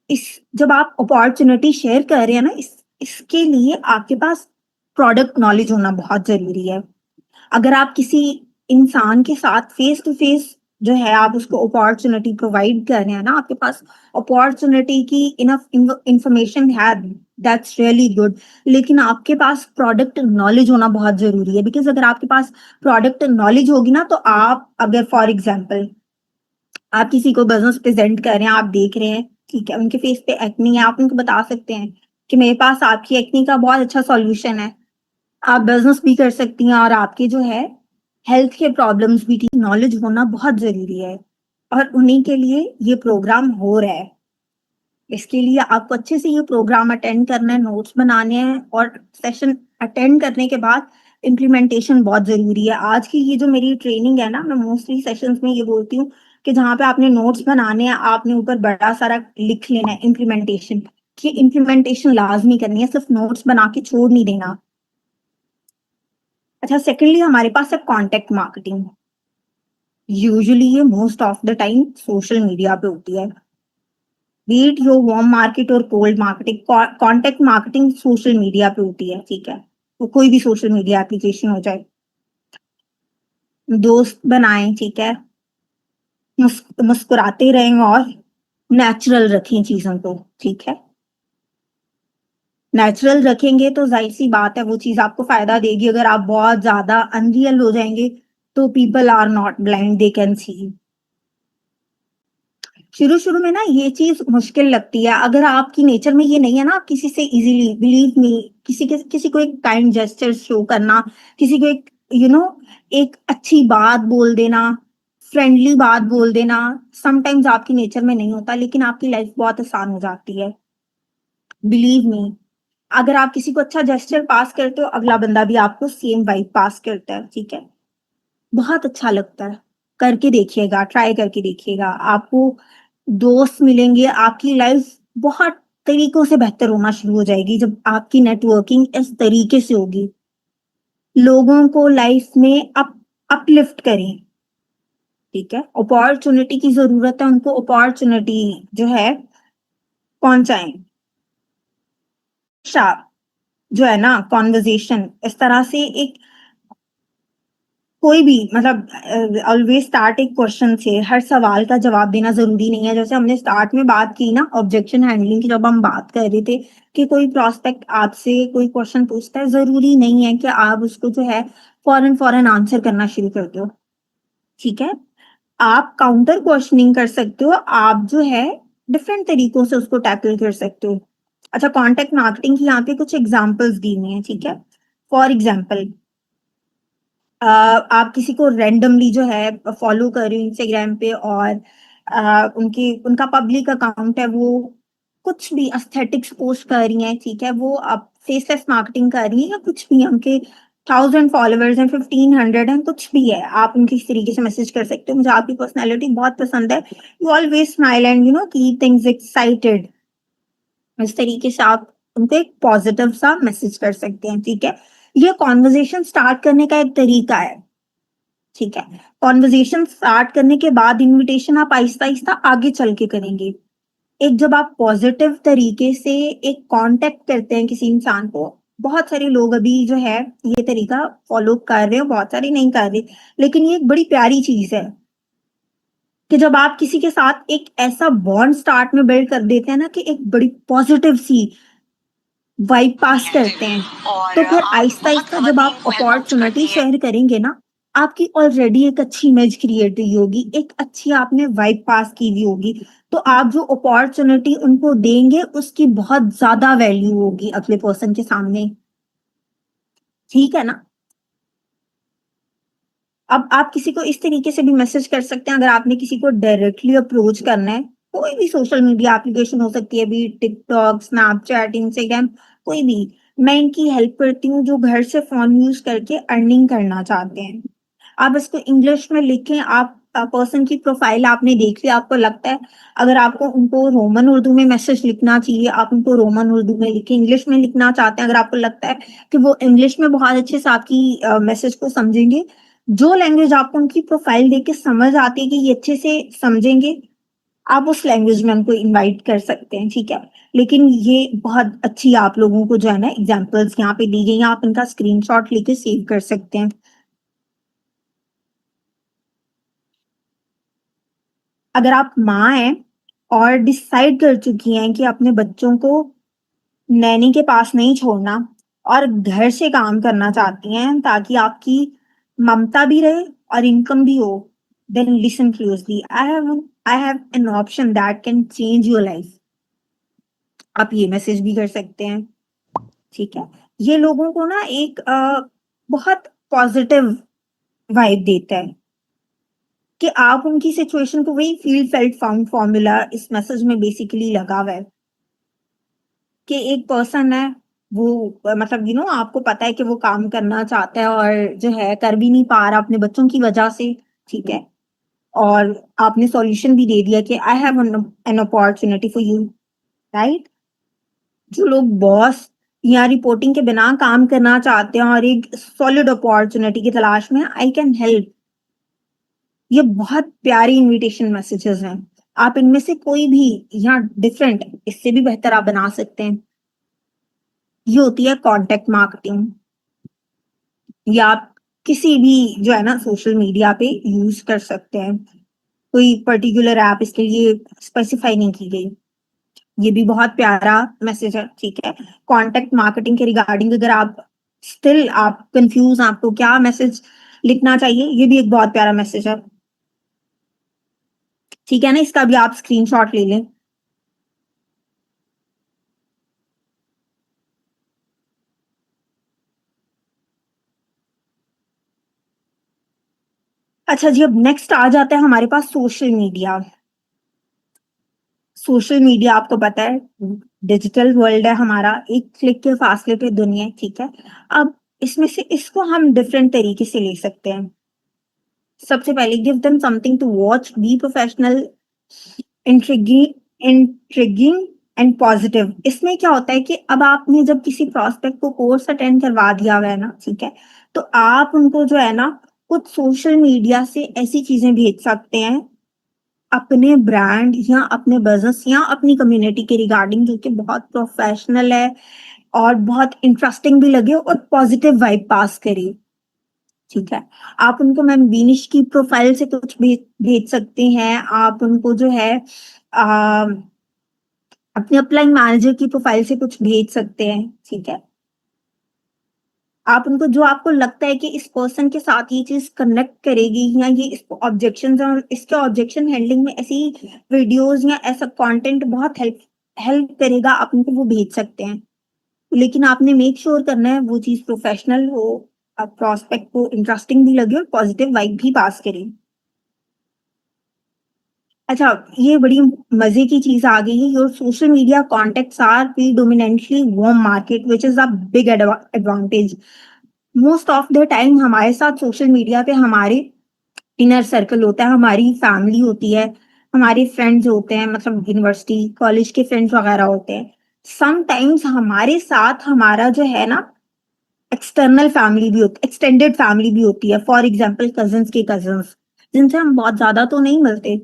इस जब आप अपॉर्चुनिटी शेयर कर रहे हैं ना, इसके लिए आपके पास प्रोडक्ट नॉलेज होना बहुत जरूरी है। अगर आप किसी इंसान के साथ फेस टू फेस जो है आप उसको अपॉर्चुनिटी प्रोवाइड कर रहे हैं ना, आपके पास अपॉर्चुनिटी की इनफ इंफॉर्मेशन है, दैट्स रियली गुड। लेकिन आपके पास प्रोडक्ट नॉलेज होना बहुत जरूरी है, बिकॉज अगर आपके पास प्रोडक्ट नॉलेज होगी ना, तो आप अगर फॉर एग्जाम्पल आप किसी को बिजनेस प्रेजेंट कर रहे हैं, आप देख रहे हैं, ठीक है, उनके फेस पे एक्ने है, आप उनको बता सकते हैं कि मेरे पास आपकी एक्ने का बहुत अच्छा सॉल्यूशन है। आप बिज़नेस भी कर सकती हैं और आपके जो है हेल्थ के प्रॉब्लम्स भी ठीक नॉलेज होना बहुत ज़रूरी है और उन्हीं के लिए ये प्रोग्राम हो रहा है। इसके लिए आपको अच्छे से ये प्रोग्राम अटेंड करना है, नोट्स बनाने हैं और सेशन अटेंड करने के बाद इम्प्लीमेंटेशन बहुत ज़रूरी है। आज की ये जो मेरी ट्रेनिंग है ना, मैं मोस्टली सेशंस में ये बोलती हूँ कि जहाँ पे आपने नोट्स बनाने हैं, आपने ऊपर बड़ा सारा लिख लेना है इम्प्लीमेंटेशन, कि इम्प्लीमेंटेशन लाज़मी करनी है, सिर्फ नोट्स बना के छोड़ नहीं देना। अच्छा, सेकंडली हमारे पास है कॉन्टेक्ट मार्केटिंग। यूजुअली ये most of the time social media पे होती है। Be it your warm market और cold marketing, contact marketing social media पे होती है, ठीक है? वो कोई भी सोशल मीडिया एप्लीकेशन हो जाए। दोस्त बनाएं, ठीक है? मुस्कुराते रहें और नेचुरल रखें चीज़ों को, ठीक है? नेचुरल रखेंगे तो ज़ाहिर-सी बात है वो चीज़ आपको फ़ायदा देगी। अगर आप बहुत ज़्यादा अनरियल हो जाएँगे, तो people are not blind, they can see. शुरू-शुरू में ना ये चीज़ मुश्किल लगती है। अगर आपकी नेचर में ये नहीं है ना, आप किसी से ईज़िली बिलीव मी, किसी को एक काइंड जेस्चर शो करना, किसी को एक एक अच्छी बात बोल देना, फ्रेंडली बात बोल देना, समटाइम्स आपके नेचर में नहीं होता, लेकिन आपकी लाइफ़ बहुत आसान हो जाती है। बिलीव मी, अगर आप किसी को अच्छा जेस्चर पास करते हो, अगला बंदा भी आपको सेम वाइब पास करता है, ठीक है? बहुत अच्छा लगता है। करके देखिएगा, ट्राई करके देखिएगा। आपको दोस्त मिलेंगे, आपकी लाइफ़ बहुत तरीकों से बेहतर होना शुरू हो जाएगी जब आपकी नेटवर्किंग इस तरीके से होगी। लोगों को लाइफ़ में अपलिफ्ट करें, ठीक है? अपॉर्च्युनिटी की ज़रूरत है, उनको अपॉर्च्युनिटी जो है पहुँचाएँ। शा जो है ना कन्वर्सेशन इस तरह से एक कोई भी मतलब ऑलवेज स्टार्ट एक क्वेश्चन से, हर सवाल का जवाब देना ज़रूरी नहीं है। जैसे हमने स्टार्ट में बात की ना ऑब्जेक्शन हैंडलिंग की, जब हम बात कर रहे थे कि कोई प्रोस्पेक्ट आपसे कोई क्वेश्चन पूछता है, ज़रूरी नहीं है कि आप उसको जो है फ़ौरन-फ़ौरन आंसर करना शुरू कर दो, ठीक है? आप काउंटर क्वेश्चनिंग कर सकते हो, आप जो है डिफरेंट तरीकों से उसको टैकल कर सकते हो। अच्छा, कॉन्टेक्ट मार्केटिंग की यहाँ पे कुछ एग्ज़ाम्पल्स दी हुई हैं, ठीक है? फॉर एग्ज़ाम्पल आप किसी को रैंडमली जो है फॉलो कर रही हो इंस्टाग्राम पे और उनकी उनका पब्लिक अकाउंट है, वो कुछ भी एस्थेटिक्स पोस्ट कर रही हैं, ठीक है? वो आप फेसलेस मार्केटिंग कर रही हैं या कुछ भी, उनके 1000 फॉलोवर्स हैं, 1500 हैं, कुछ भी है, आप उनकी इस तरीके से मैसेज कर सकते हो, मुझे आपकी पर्सनैलिटी बहुत पसंद है, you always smile and keep things excited. इस तरीके से आप उनको एक पॉजिटिव सा मैसेज कर सकते हैं, ठीक है? ये कन्वर्सेशन स्टार्ट करने का एक तरीका है, ठीक है? कन्वर्सेशन स्टार्ट करने के बाद इन्विटेशन आप आहिस्ता-आहिस्ता आगे चल के करेंगे। एक जब आप पॉजिटिव तरीके से एक कॉन्टैक्ट करते हैं किसी इंसान को, बहुत सारे लोग अभी जो है ये तरीका फॉलो कर रहे हैं, बहुत सारे नहीं कर रहे, लेकिन ये एक बड़ी प्यारी चीज़ है कि जब आप किसी के साथ एक ऐसा बॉन्ड स्टार्ट में बिल्ड कर देते हैं ना कि एक बड़ी पॉजिटिव सी वाइब पास करते हैं, तो फिर आहिस्ता-आहिस्ता जब आप अपॉर्च्युनिटी शेयर करेंगे ना, आपकी ऑलरेडी एक अच्छी इमेज क्रिएट हुई होगी, एक अच्छी आपने वाइब पास की हुई होगी, तो आप जो अपॉर्च्युनिटी उनको देंगे, उसकी बहुत ज़्यादा वैल्यू होगी अगले पर्सन के सामने, ठीक है ना? अब आप किसी को इस तरीके से भी मैसेज कर सकते हैं, अगर आपने किसी को डायरेक्टली अप्रोच करना है, कोई भी सोशल मीडिया एप्लीकेशन हो सकती है, be it TikTok, Snapchat, Instagram, कोई भी। मैं इनकी हेल्प करती हूँ जो घर से फ़ोन यूज़ करके अर्निंग करना चाहते हैं। आप इसको इंग्लिश में लिखें, आप पर्सन की प्रोफाइल आपने देख ली, आपको लगता है अगर आपको उनको रोमन उर्दू में मैसेज लिखना चाहिए, आप उनको रोमन उर्दू में लिखें। इंग्लिश में लिखना चाहते हैं, अगर आपको लगता है कि वो इंग्लिश में बहुत अच्छे से आपकी मैसेज को समझेंगे, जो लैंग्वेज आपको उनकी प्रोफाइल देख के समझ आती है कि ये अच्छे से समझेंगे, आप उस लैंग्वेज में उनको इनवाइट कर सकते हैं, ठीक है? लेकिन ये बहुत अच्छी आप लोगों को जो है ना एग्ज़ाम्पल्स यहाँ पे दी गई हैं, आप इनका स्क्रीनशॉट लेके सेव कर सकते हैं। अगर आप माँ हैं और डिसाइड कर चुकी हैं कि अपने बच्चों को नैनी के पास नहीं छोड़ना और घर से काम करना चाहती हैं ताकि आपकी ममता भी रहे और इनकम भी हो, then listen closely. I have an option that can change your life. आप ये मैसेज भी कर सकते हैं, ठीक है। ये लोगों को ना एक बहुत पॉजिटिव वाइब देता है कि आप उनकी सिचुएशन को, वही फील फेल्ट फाउंड फॉर्मूला इस मैसेज में बेसिकली लगा हुआ है कि एक पर्सन है, वो मतलब आपको पता है कि वो काम करना चाहता है और जो है कर भी नहीं पा रहा अपने बच्चों की वजह से, ठीक है। और आपने सॉल्यूशन भी दे दिया कि I have an opportunity for you, right. जो लोग बॉस या रिपोर्टिंग के बिना काम करना चाहते हैं और एक सॉलिड अपॉर्चुनिटी की तलाश में, आई कैन हेल्प, ये बहुत प्यारी इनविटेशन मैसेजेस हैं। आप इनमें से कोई भी या डिफरेंट, इससे भी बेहतर आप बना सकते हैं। ये होती है कॉन्टेक्ट मार्केटिंग, या आप किसी भी जो है ना सोशल मीडिया पे यूज कर सकते हैं। कोई पर्टिकुलर ऐप इसके लिए स्पेसिफाई नहीं की गई। ये भी बहुत प्यारा मैसेज है, ठीक है। कॉन्टेक्ट मार्केटिंग के रिगार्डिंग अगर आप स्टिल आप कंफ्यूज, आपको क्या मैसेज लिखना चाहिए, ये भी एक बहुत प्यारा मैसेज है, ठीक है ना। इसका भी आप स्क्रीनशॉट ले लें। अच्छा जी, अब नेक्स्ट आ जाता है हमारे पास सोशल मीडिया। सोशल मीडिया आपको पता है डिजिटल वर्ल्ड है हमारा, एक क्लिक के फासले पे दुनिया है, ठीक है। अब इसमें से इसको हम डिफरेंट तरीके से ले सकते हैं। सबसे पहले give them something to watch, be professional, intriguing intriguing and positive. इसमें क्या होता है कि अब आपने जब किसी प्रोस्पेक्ट को कोर्स अटेंड करवा दिया हुआ है ना, ठीक है, तो आप उनको जो है ना कुछ सोशल मीडिया से ऐसी चीजें भेज सकते हैं अपने ब्रांड या अपने बिजनेस या अपनी कम्युनिटी के रिगार्डिंग, जो कि बहुत प्रोफेशनल है और बहुत इंटरेस्टिंग भी लगे और पॉजिटिव वाइब पास करे, ठीक है। आप उनको मैम बीनिश की प्रोफाइल से कुछ भेज सकते हैं। आप उनको जो है आ, अपने अपलाइन मैनेजर की प्रोफाइल से कुछ भेज सकते हैं, ठीक है। आप उनको जो आपको लगता है कि इस पर्सन के साथ ये चीज कनेक्ट करेगी या ये इसको ऑब्जेक्शन और इसके ऑब्जेक्शन हैंडलिंग में ऐसी वीडियोस या ऐसा कंटेंट बहुत हेल्प हेल्प करेगा, आप उनको वो भेज सकते हैं। लेकिन आपने मेक श्योर करना है वो चीज प्रोफेशनल हो, प्रोस्पेक्ट को इंटरेस्टिंग भी लगे और पॉजिटिव वाइब भी पास करे। अच्छा, ये बड़ी मजे की चीज आ गई है। Your social media contacts are predominantly warm market which is a big advantage. Most of the time हमारे साथ सोशल मीडिया पे हमारे इनर सर्कल होता है, हमारी फैमिली होती है, हमारे फ्रेंड्स होते हैं, मतलब यूनिवर्सिटी कॉलेज के फ्रेंड्स वगैरह होते हैं। समटाइम्स हमारे साथ हमारा जो है ना एक्सटर्नल फैमिली भी होती, एक्सटेंडेड फैमिली भी होती है। फॉर एग्जाम्पल कजन्स के कजन्स, जिनसे हम बहुत ज्यादा तो नहीं मिलते,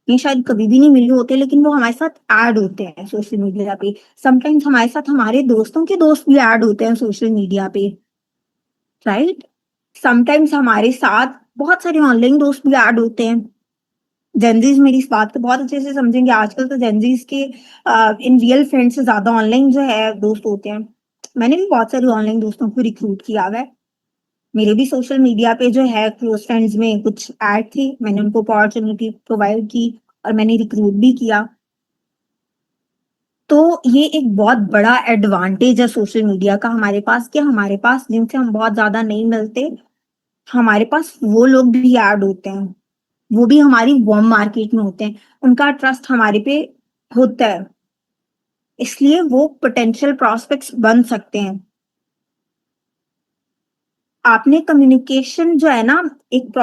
ये शायद कभी भी नहीं मिले होते, लेकिन वो हमारे साथ ऐड होते हैं सोशल मीडिया पे। समटाइम्स हमारे साथ हमारे दोस्तों के दोस्त भी ऐड होते हैं सोशल मीडिया पे, राइट। समटाइम्स हमारे साथ बहुत सारे ऑनलाइन दोस्त भी ऐड होते हैं। जेनजीज मेरी इस बात को बहुत अच्छे से समझेंगे, आजकल तो जेनजीज के इन रियल फ्रेंड से ज्यादा ऑनलाइन जो है दोस्त होते हैं। मैंने भी बहुत सारे ऑनलाइन दोस्तों को रिक्रूट किया हुआ है। मेरे भी सोशल मीडिया पे जो है क्लोज फ्रेंड्स में कुछ ऐड थे, मैंने उनको अपॉर्चुनिटी प्रोवाइड की और मैंने रिक्रूट भी किया। तो ये एक बहुत बड़ा एडवांटेज है सोशल मीडिया का हमारे पास, कि हमारे पास जिनसे हम बहुत ज्यादा नहीं मिलते, हमारे पास वो लोग भी ऐड होते हैं। वो भी हमारी वार्म मार्केट में होते हैं, उनका ट्रस्ट हमारे पे होता है, इसलिए वो पोटेंशियल प्रोस्पेक्ट्स बन सकते हैं। आपने कम्युनिकेशन जो है ना एक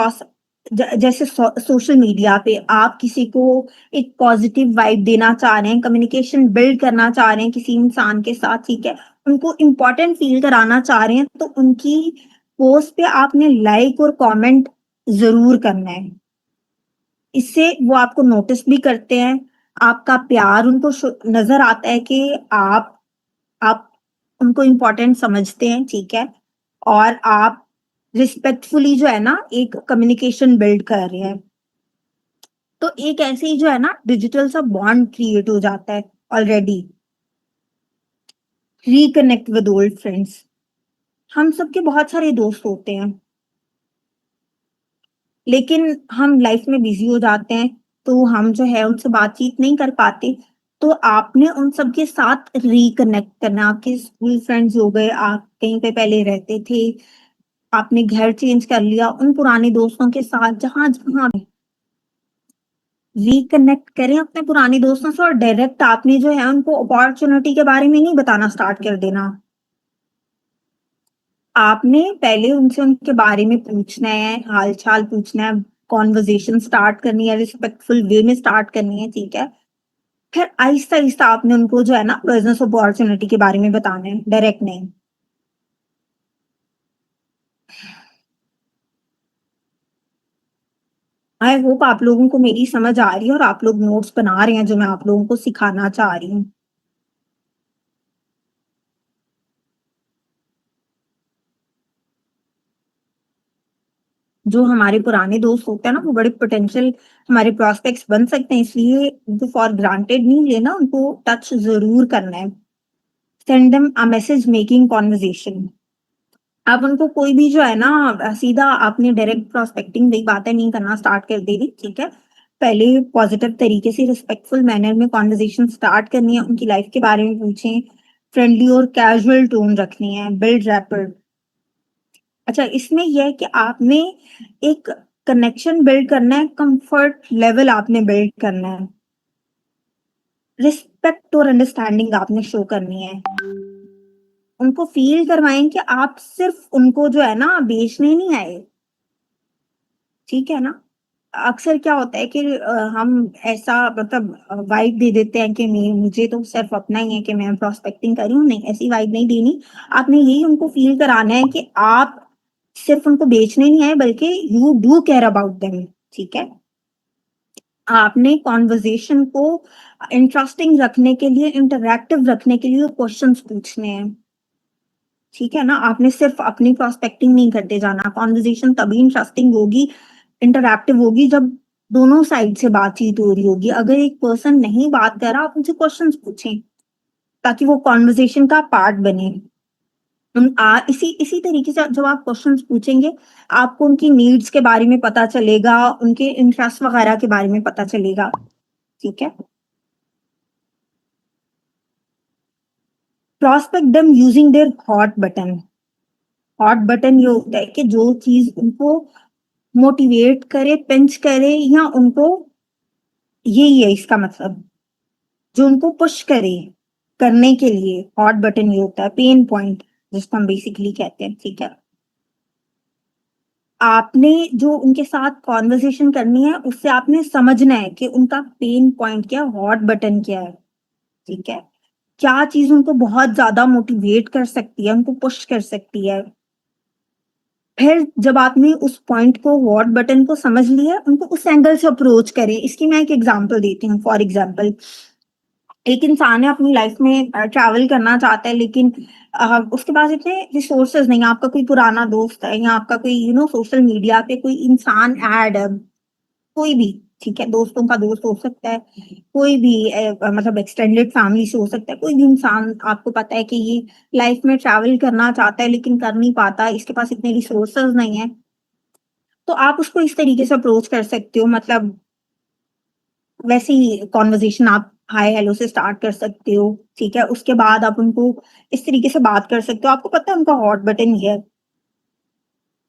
जैसे सोशल मीडिया पे आप किसी को एक पॉजिटिव वाइब देना चाह रहे हैं, कम्युनिकेशन बिल्ड करना चाह रहे हैं किसी इंसान के साथ, ठीक है, उनको इम्पोर्टेंट फील कराना चाह रहे हैं, तो उनकी पोस्ट पे आपने लाइक और कमेंट जरूर करना है। इससे वो आपको नोटिस भी करते हैं, आपका प्यार उनको नजर आता है कि आप उनको इम्पोर्टेंट समझते हैं, ठीक है। और आप रिस्पेक्टफुली जो है ना एक कम्युनिकेशन बिल्ड कर रहे हैं। तो एक ऐसे ही जो है ना डिजिटल सा बॉन्ड क्रिएट हो जाता है already. Reconnect with old friends, हम सबके बहुत सारे दोस्त होते हैं, लेकिन हम लाइफ में बिजी हो जाते हैं, तो हम जो है उनसे बातचीत नहीं कर पाते। तो आपने उन सबके साथ रिकनेक्ट करना, आपके स्कूल फ्रेंड्स हो गए, आप कहीं पे पहले रहते थे, आपने घर चेंज कर लिया, उन पुराने दोस्तों के साथ जहाँ-जहाँ रिकनेक्ट करें अपने पुराने दोस्तों से और डायरेक्ट आपने जो है उनको अपॉर्च्युनिटी के बारे में नहीं बताना स्टार्ट कर देना। आपने पहले उनसे उनके बारे में पूछना है, हाल-चाल पूछना है, कन्वर्सेशन स्टार्ट करनी है, रिस्पेक्टफुल वे में स्टार्ट करनी है, ठीक है? फिर आहिस्ता-आहिस्ता आपने उनको जो है ना बिज़नेस अपॉर्च्युनिटी के बारे में बताना है, डायरेक्ट नहीं। आई होप आप लोगों को मेरी समझ आ रही है और आप लोग नोट्स बना रहे हैं जो मैं आप लोगों को सिखाना चाह रही हूँ। जो हमारे पुराने दोस्त होते हैं ना, वो बड़े पोटेंशियल हमारे प्रॉस्पेक्ट्स बन सकते हैं, इसलिए उनको फॉर ग्रांटेड नहीं लेना, उनको टच ज़रूर करना है। Send them a message making conversation. आप उनको कोई भी जो है ना सीधा आपने डायरेक्ट प्रोस्पेक्टिंग वही बातें नहीं करना स्टार्ट कर देनी, ठीक है? पहले पॉजिटिव तरीके से रिस्पेक्टफुल मैनर में कन्वर्सेशन स्टार्ट करनी है, उनकी लाइफ के बारे में पूछें, फ्रेंडली और कैजुअल टोन रखनी है, बिल्ड रैपर। अच्छा, इसमें ये है कि आपने एक कनेक्शन बिल्ड करना है, कंफर्ट लेवल आपने बिल्ड करना है, रिस्पेक्ट और अंडरस्टैंडिंग आपने शो करनी है। उनको फ़ील करवाएँ कि आप सिर्फ़ उनको जो है ना बेचने नहीं आए, ठीक है ना? अक्सर क्या होता है कि हम ऐसा मतलब वाइब दे देते हैं कि नहीं मुझे तो सिर्फ़ अपना ही है कि मैं प्रोस्पेक्टिंग कर रही हूँ, नहीं ऐसी वाइब नहीं देनी। आपने यही उनको फ़ील कराना है कि आप सिर्फ़ उनको बेचने नहीं आए बल्कि you do care about them, ठीक है? आपने कन्वर्सेशन को इंटरेस्टिंग रखने के लिए, इंटरैक्टिव रखने के लिए क्वेश्चन्स पूछने हैं। ठीक है ना? आपने सिर्फ़ अपनी प्रोस्पेक्टिंग नहीं करते जाना, कन्वर्सेशन तभी इंटरेस्टिंग होगी, इंटरैक्टिव होगी जब दोनों साइड से बातचीत हो रही होगी। अगर एक पर्सन नहीं बात कर रहा, आप उनसे क्वेश्चन्स पूछें, ताकि वो कन्वर्सेशन का पार्ट बने। इसी इसी तरीके से जब आप क्वेश्चन्स पूछेंगे, आपको उनकी नीड्स के बारे में पता चलेगा, उनके इंटरेस्ट वगैरह के बारे में पता चलेगा, ठीक है? Prospect them using their hot button. Hot button ये होता है कि जो चीज़ उनको मोटिवेट करे, पिंच करे या उनको यही है इसका मतलब, जो उनको पुश करे, करने के लिए हॉट बटन ये होता है, पेन पॉइंट जिसको हम बेसिकली कहते हैं, ठीक है? आपने जो उनके साथ कन्वर्सेशन करनी है, उससे आपने समझना है कि उनका पेन पॉइंट क्या है, हॉट बटन क्या है, ठीक है? क्या चीज़ उनको बहुत ज़्यादा मोटिवेट कर सकती है, उनको पुश कर सकती है। फिर जब आपने उस पॉइंट को व्हाट बटन को समझ लिया, उनको उस एंगल से अप्रोच करें। इसकी मैं एक एग्ज़ाम्पल देती हूँ। फॉर एग्ज़ाम्पल एक इंसान है अपनी लाइफ़ में ट्रैवल करना चाहता है लेकिन उसके पास इतने रिसोर्सेज़ नहीं है। आपका कोई पुराना दोस्त है या आपका कोई सोशल मीडिया पे कोई इंसान ऐड है, कोई भी, ठीक है? दोस्तों का दोस्त हो सकता है, कोई भी मतलब एक्सटेंडेड फैमिली से हो सकता है, कोई भी इंसान आपको पता है कि ये लाइफ़ में ट्रैवल करना चाहता है लेकिन कर नहीं पाता, इसके पास इतने रिसोर्सेज़ नहीं है। तो आप उसको इस तरीके से अप्रोच कर सकते हो मतलब वैसे ही कन्वर्सेशन आप हाय हेलो से स्टार्ट कर सकते हो, ठीक है? उसके बाद आप उनको इस तरीके से बात कर सकते हो, आपको पता है उनका हॉट बटन ये है।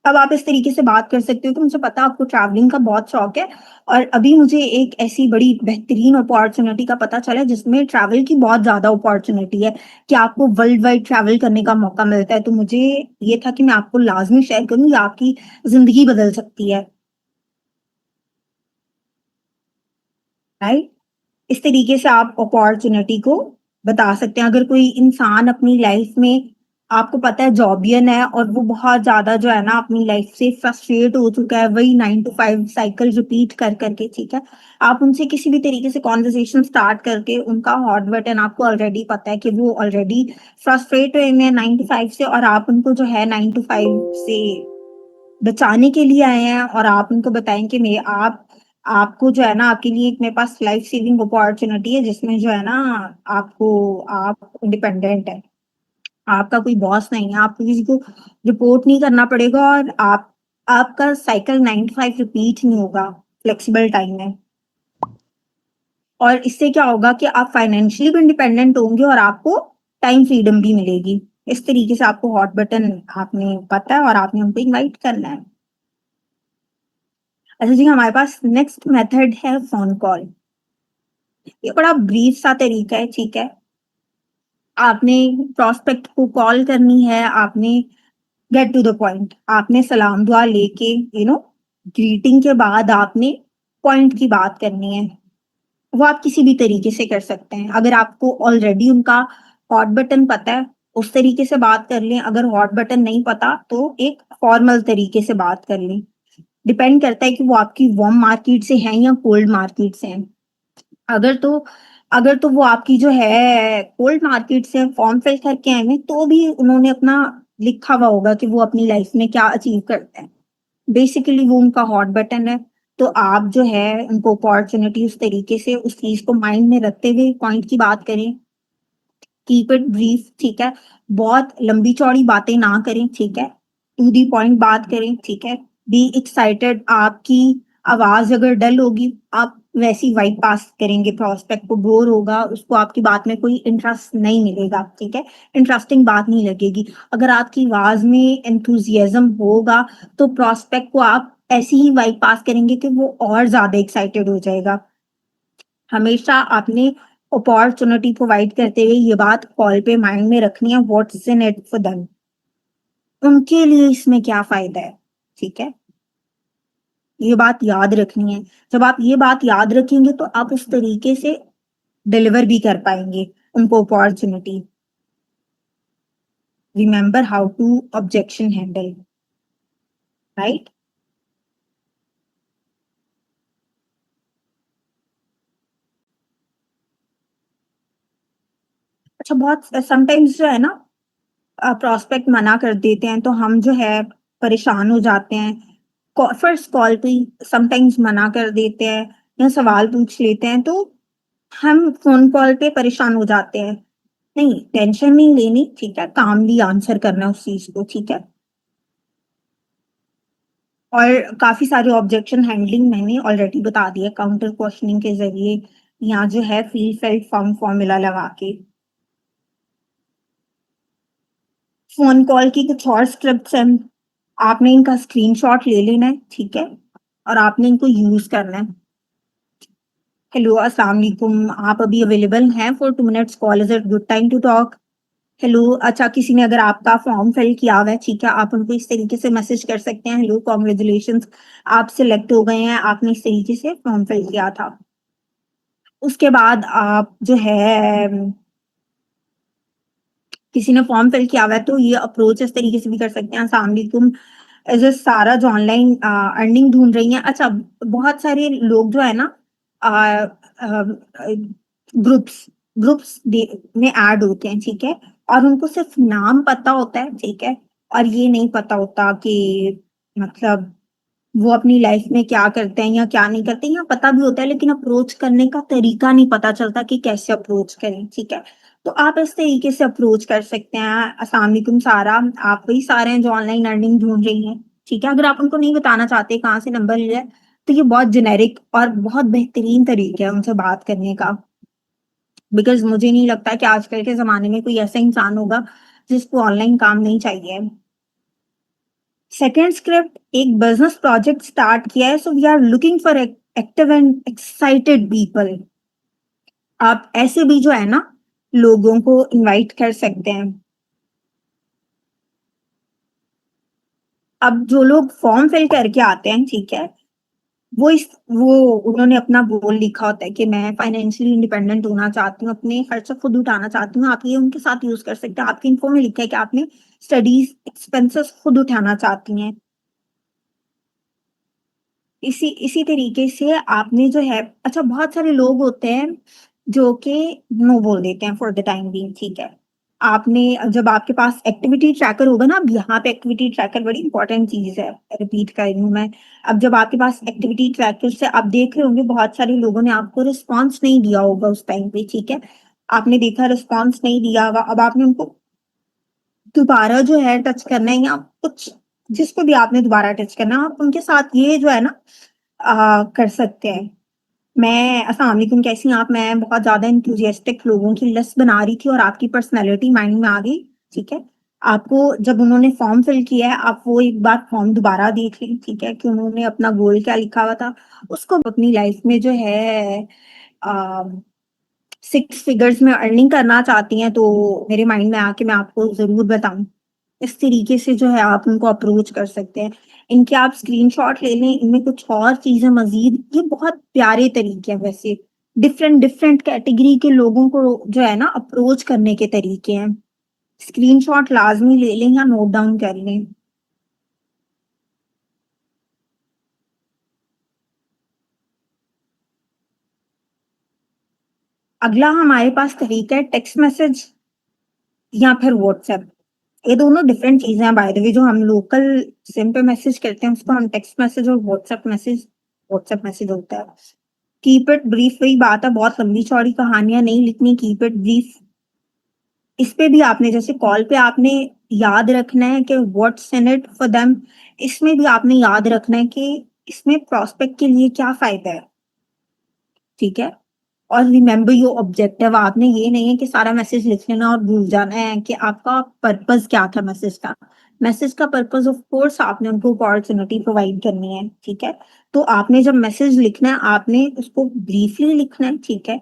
अब आप इस तरीके से बात कर सकते हो कि मुझे पता है आपको ट्रैवलिंग का बहुत शौक है और अभी मुझे एक ऐसी बड़ी बेहतरीन अपॉर्च्युनिटी का पता चला है जिसमें ट्रैवल की बहुत ज़्यादा अपॉर्च्युनिटी है कि आपको वर्ल्ड वाइड ट्रैवल करने का मौका मिलता है। तो मुझे ये था कि मैं आपको लाज़मी शेयर करूँ, ये आपकी ज़िंदगी बदल सकती है, राइट? इस तरीके से आप अपॉर्च्युनिटी को बता सकते हैं। अगर कोई इंसान अपनी लाइफ में आपको पता है जॉबियन है और वो बहुत ज़्यादा जो है ना अपनी लाइफ से फ्रस्ट्रेट हो चुका है, वही 9 टू 5 साइकिल रिपीट कर के, ठीक है? आप उनसे किसी भी तरीके से कन्वर्सेशन स्टार्ट करके उनका हॉट बटन आपको ऑलरेडी पता है कि वो ऑलरेडी फ्रस्ट्रेट हुए हैं 9 टू 5 से और आप उनको जो है 9 टू 5 से बचाने के लिए आए हैं और आप उनको बताएँ कि मैं आप आपको जो है ना आपके लिए एक मेरे पास लाइफ सेविंग अपॉर्च्युनिटी है जिसमें जो है ना आपको आप इंडिपेंडेंट हैं। आपका कोई बॉस नहीं है, आपको किसी को रिपोर्ट नहीं करना पड़ेगा और आपका साइकिल 9 टू 5 रिपीट नहीं होगा, फ्लेक्सिबल टाइम है। और इससे क्या होगा कि आप फाइनेंशियली भी इंडिपेंडेंट होंगे और आपको टाइम फ्रीडम भी मिलेगी। इस तरीके से आपको हॉट बटन आपने पता है और आपने उनको इनवाइट करना है। अच्छा जी, हमारे पास नेक्स्ट मेथड है फोन कॉल। ये बड़ा ब्रीफ सा तरीका है, ठीक है। आपने प्रोस्पेक्ट को कॉल करनी है, आपने गेट टू द पॉइंट, आपने सलाम दुआ लेके ग्रीटिंग के बाद आपने पॉइंट की बात करनी है। वो आप किसी भी तरीके से कर सकते हैं। अगर आपको ऑलरेडी उनका हॉट बटन पता है, उस तरीके से बात कर लें। अगर हॉट बटन नहीं पता तो एक फॉर्मल तरीके से बात कर लें। डिपेंड करता है कि वो आपकी वार्म मार्केट से हैं या कोल्ड मार्केट से हैं। अगर तो अगर तो वो आपकी जो है कोल्ड मार्केट से फॉर्म फिल करके आए हैं, तो भी उन्होंने अपना लिखा हुआ होगा कि वो अपनी लाइफ में क्या अचीव करते हैं। बेसिकली वो उनका हॉट बटन है। तो आप जो है उनको अपॉर्चुनिटी उस तरीके से उस चीज को माइंड में रखते हुए पॉइंट की बात करें। कीप इट ब्रीफ, ठीक है। बहुत लंबी चौड़ी बातें ना करें, ठीक है। टू दी पॉइंट बात करें, ठीक है। Be excited. आपकी आवाज अगर डल होगी, आप वैसी वाइब पास करेंगे, प्रोस्पेक्ट को बोर होगा, उसको आपकी बात में कोई इंटरेस्ट नहीं मिलेगा, ठीक है। इंटरेस्टिंग बात नहीं लगेगी। अगर आपकी आवाज में एंथुजियाज्म होगा, तो प्रोस्पेक्ट को आप ऐसी ही वाइब पास करेंगे कि वो और ज्यादा एक्साइटेड हो जाएगा। हमेशा आपने अपॉर्चुनिटी प्रोवाइड करते हुए ये बात कॉल पे माइंड में रखनी है, what's in it for them. उनके लिए इसमें क्या फायदा है, ठीक है। ये बात याद रखनी है। जब आप ये बात याद रखेंगे तो आप उस तरीके से डिलीवर भी कर पाएंगे उनको opportunity. Remember how to objection handle, right. अच्छा, बहुत समटाइम्स जो है ना, प्रोस्पेक्ट मना कर देते हैं तो हम जो है परेशान हो जाते हैं। फर्स्ट कॉल पे समटाइम्स मना कर देते हैं या सवाल पूछ लेते हैं, तो हम फोन कॉल पे परेशान हो जाते हैं। नहीं, टेंशन नहीं लेनी, ठीक है। कामली आंसर करना उस चीज को, ठीक है। और काफी सारे ऑब्जेक्शन हैंडलिंग मैंने ऑलरेडी बता दिया काउंटर क्वेश्चनिंग के जरिए, यहाँ जो है फील फेल्ट फॉर्म फॉर्मूला लगा के। फोन कॉल की कुछ और स्क्रिप्ट्स हैं। आपने इनका स्क्रीनशॉट ले लेना है, ठीक है। और आपने इनको यूज करना है। हेलो, अस्सलाम वालेकुम, आप अभी अवेलेबल हैं for 2 minutes call, is it good time to talk. Hello, अच्छा, किसी ने अगर आपका फॉर्म फिल किया हुआ है, ठीक है, आप उनको इस तरीके से मैसेज कर सकते हैं, हेलो कॉन्ग्रेचुलेशंस, आप सिलेक्ट हो गए हैं, आपने इस तरीके से फॉर्म फिल किया था। उसके बाद आप जो है किसी ने फॉर्म फिल किया हुआ है तो ये अप्रोच इस तरीके से भी कर सकते हैं, अस्सलाम वालेकुम, एज ए सारा जो ऑनलाइन अर्निंग ढूंढ रही हैं। अच्छा, बहुत सारे लोग जो है ना ग्रुप्स ग्रुप्स में ऐड होते हैं, ठीक है। और उनको सिर्फ नाम पता होता है, ठीक है। और ये नहीं पता होता कि मतलब वो अपनी लाइफ में क्या करते हैं या क्या नहीं करते, या पता भी होता है लेकिन अप्रोच करने का तरीका नहीं पता चलता कि कैसे अप्रोच करें, ठीक है। तो आप इस तरीके से अप्रोच कर सकते हैं, अस्सलाम वालेकुम सारा, आप वही सारे हैं जो ऑनलाइन अर्निंग ढूंढ रही हैं, ठीक है। अगर आप उनको नहीं बताना चाहते कहाँ से नंबर लिया है, तो ये बहुत जेनेरिक और बहुत बेहतरीन तरीका है उनसे बात करने का। बिकॉज मुझे नहीं लगता कि आजकल के जमाने में कोई ऐसा इंसान होगा जिसको ऑनलाइन काम नहीं चाहिए। सेकेंड स्क्रिप्ट, एक बिजनेस प्रोजेक्ट स्टार्ट किया है, so we are looking for active and excited people. आप ऐसे भी जो है ना लोगों को इनवाइट कर सकते हैं। अब जो लोग फॉर्म फिल करके आते हैं, ठीक है, वो उन्होंने अपना गोल लिखा होता है कि मैं फाइनेंशियली इंडिपेंडेंट होना चाहती हूँ, अपने खर्चा खुद उठाना चाहती हूँ। आप ये उनके साथ यूज कर सकते हैं। आपकी इन्फो में लिखा है कि आपने स्टडीज एक्सपेंसेस खुद उठाना चाहती हैं। इसी इसी तरीके से आपने जो है, अच्छा, बहुत सारे लोग होते हैं जो कि नो बोल देते हैं फॉर द टाइम बीइंग, ठीक है। आपने जब आपके पास एक्टिविटी ट्रैकर होगा ना, अब यहाँ पे एक्टिविटी ट्रैकर बड़ी इंपॉर्टेंट चीज है, रिपीट कर रही हूँ मैं। अब जब आपके पास एक्टिविटी ट्रैकर से आप देख रहे होंगे बहुत सारे लोगों ने आपको रिस्पॉन्स नहीं दिया होगा उस टाइम पे, ठीक है। आपने देखा रिस्पॉन्स नहीं दिया होगा, अब आपने उनको दोबारा जो है टच करना है या कुछ, जिसको भी आपने दोबारा टच करना है, आप उनके साथ ये जो है ना कर सकते हैं। मैं अस्सलाम वालेकुम, कैसी हैं आप? मैं बहुत ज़्यादा एंथुसियास्टिक लोगों की लिस्ट बना रही थी और आपकी पर्सनैलिटी माइंड में आ गई, ठीक है? आपको जब उन्होंने फॉर्म फिल किया है, आप वो एक बार फॉर्म दोबारा देख लें, ठीक है? कि उन्होंने अपना गोल क्या लिखा हुआ था, उसको अपनी लाइफ में जो है अ, 6 फिगर्स में अर्निंग करना चाहती हैं, तो मेरे माइंड में आके मैं आपको ज़रूर बताऊँ। इस तरीके से जो है आप उनको अप्रोच कर सकते हैं। इनके आप स्क्रीनशॉट ले लें, इनमें कुछ और चीज़ें मज़ीद ये बहुत प्यारे तरीके हैं वैसे। डिफरेंट डिफरेंट कैटेगरी के लोगों को जो है ना अप्रोच करने के तरीके हैं। स्क्रीनशॉट लाज़मी ले लें या नोट डाउन कर लें। अगला हमारे पास तरीका है टेक्स्ट मैसेज या फिर व्हाट्सएप। ये दोनों डिफरेंट चीज़ें हैं बाय द वे। जो हम लोकल सिम पे मैसेज करते हैं उसको हम टेक्स्ट मैसेज और व्हाट्सएप मैसेज होता है। कीप इट ब्रीफ, वही बात है, बहुत लंबी चौड़ी कहानियां नहीं लिखनी, कीप इट ब्रीफ। इस पे भी आपने जैसे कॉल पे आपने याद रखना है कि what's in it for them. इसमें भी आपने याद रखना है कि इसमें प्रोस्पेक्ट के लिए क्या फायदा है, ठीक है? और रिमेंबर योर ऑब्जेक्टिव। आपने ये नहीं है कि सारा मैसेज लिख लेना और भूल जाना है कि आपका पर्पस क्या था मैसेज का। मैसेज का पर्पस ऑफ कोर्स आपने उनको अपॉर्चुनिटी प्रोवाइड करनी है, ठीक है? तो आपने जब मैसेज लिखना है आपने उसको ब्रीफली लिखना है, ठीक है?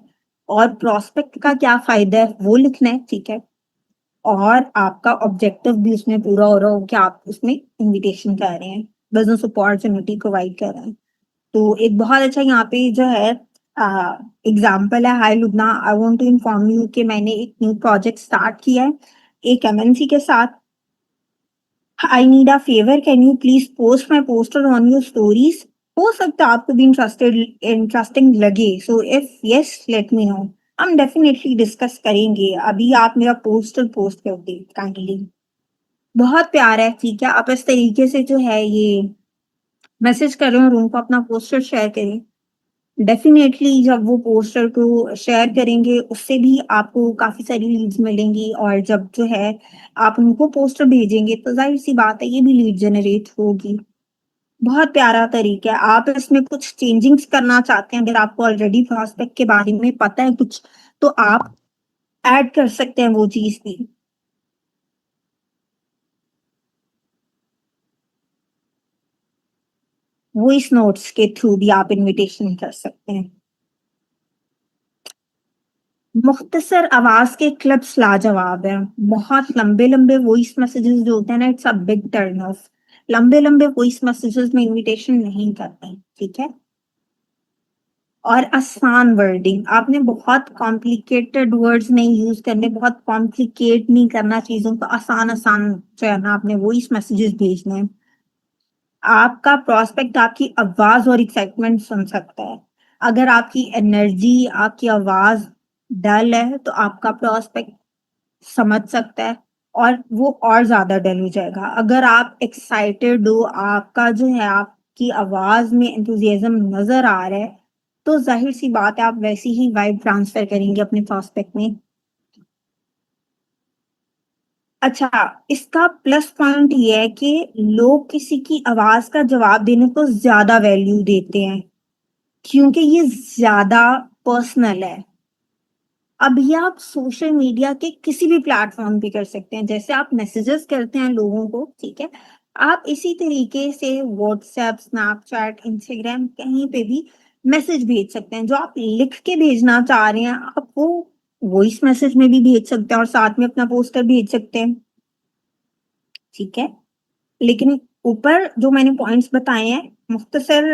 और प्रोस्पेक्ट का क्या फायदा है वो लिखना है, ठीक है? और आपका ऑब्जेक्टिव भी उसमें पूरा हो रहा हो कि आप उसमें इन्विटेशन कर रहे हैं, बिजनेस अपॉर्चुनिटी प्रोवाइड कर रहे हैं। तो एक बहुत अच्छा यहाँ पे जो है एग्जाम्पल है। Hi Lubna, I want to inform you कि मैंने एक न्यू प्रोजेक्ट स्टार्ट किया है एक एमएनसी के साथ। I need a favour, can you please post my poster on your stories? हो सकता है आपको भी इंटरेस्टिंग लगे, so if yes let me know. हम डेफिनेटली डिस्कस करेंगे। अभी आप मेरा पोस्टर पोस्ट कर दे काइंडली। बहुत प्यार है, ठीक है? आप इस तरीके से जो है ये मैसेज कर रहे हो और उनको अपना पोस्टर शेयर करें। डेफ़िनेटली जब वो पोस्टर को शेयर करेंगे, उससे भी आपको काफ़ी सारी लीड्स मिलेंगी और जब जो है आप उनको पोस्टर भेजेंगे, तो ज़ाहिर-सी बात है ये भी लीड जनरेट होगी। बहुत प्यारा तरीका है। आप इसमें कुछ चेंजिंग्स करना चाहते हैं, अगर आपको ऑलरेडी प्रॉस्पेक्ट के बारे में पता है कुछ, तो आप ऐड कर सकते हैं वो चीज़ भी। वॉइस नोट्स के थ्रू भी आप इन्विटेशन कर सकते हैं। मुख्तसर आवाज के क्लिप्स लाजवाब हैं। बहुत लंबे-लंबे वॉइस मैसेजेस जो होते हैं ना, it's a big turn off. लंबे-लंबे वॉइस मैसेजेस में इन्विटेशन नहीं करते, ठीक है? और आसान वर्डिंग, आपने बहुत कॉम्प्लिकेटेड वर्ड्स नहीं यूज करने, बहुत कॉम्प्लिकेट नहीं करना चीजों को, आसान-आसान जो है ना आपने वॉइस मैसेजेस भेजने हैं। आपका प्रॉस्पेक्ट आपकी आवाज और एक्साइटमेंट सुन सकता है। अगर आपकी एनर्जी, आपकी आवाज डल है, तो आपका प्रॉस्पेक्ट समझ सकता है और वो और ज़्यादा डल हो जाएगा। अगर आप एक्साइटेड हो, आपका जो है आपकी आवाज़ में एंथुसियाज़्म नज़र आ रहा है, तो ज़ाहिर-सी बात है आप वैसी ही वाइब ट्रांसफ़र करेंगे अपने प्रॉस्पेक्ट में। अच्छा, इसका प्लस पॉइंट ये है कि लोग किसी की आवाज़ का जवाब देने को ज़्यादा वैल्यू देते हैं, क्योंकि ये ज़्यादा पर्सनल है। अब ये आप सोशल मीडिया के किसी भी प्लेटफॉर्म पे कर सकते हैं। जैसे आप मैसेजेस करते हैं लोगों को, ठीक है? आप इसी तरीके से व्हाट्सएप, स्नैपचैट, इंस्टाग्राम कहीं पे भी मैसेज भेज सकते हैं। जो आप लिख के भेजना चाह रहे हैं, आप वो वॉइस मैसेज में भी भेज सकते हैं और साथ में अपना पोस्टर भेज सकते हैं, ठीक है? लेकिन ऊपर जो मैंने पॉइंट्स बताए हैं, मुख्तसर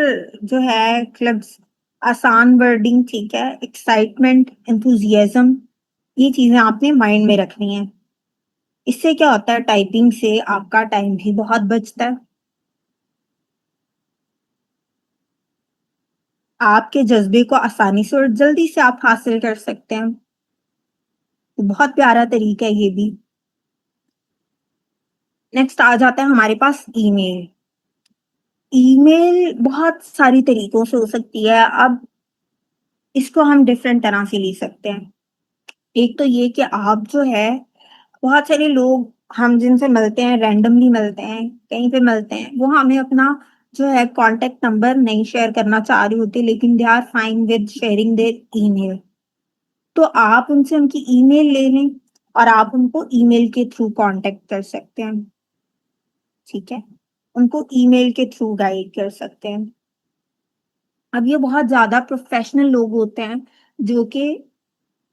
जो है क्लिप्स, आसान वर्डिंग, ठीक है? एक्साइटमेंट, एंथुसियाज़्म, ये चीज़ें आपने माइंड में रखनी है। इससे क्या होता है, टाइपिंग से आपका टाइम भी बहुत बचता है। आपके जज़्बे को आसानी से और जल्दी से आप हासिल कर सकते हैं। तो बहुत प्यारा तरीका है ये भी। नेक्स्ट आ जाता है हमारे पास ईमेल। ईमेल बहुत सारी तरीकों से हो सकती है। अब इसको हम डिफरेंट तरह से ले सकते हैं। एक तो ये कि आप जो है बहुत सारे लोग हम जिनसे मिलते हैं, रैंडमली मिलते हैं, कहीं पे मिलते हैं, वो हमें अपना जो है कॉन्टेक्ट नंबर नहीं शेयर करना चाह रहे होते, लेकिन they are fine with sharing their email, तो आप उनसे उनकी ईमेल ले लें और आप उनको ईमेल के थ्रू कांटेक्ट कर सकते हैं। ठीक है, उनको ईमेल के थ्रू गाइड कर सकते हैं। अब ये बहुत ज्यादा प्रोफेशनल लोग होते हैं जो कि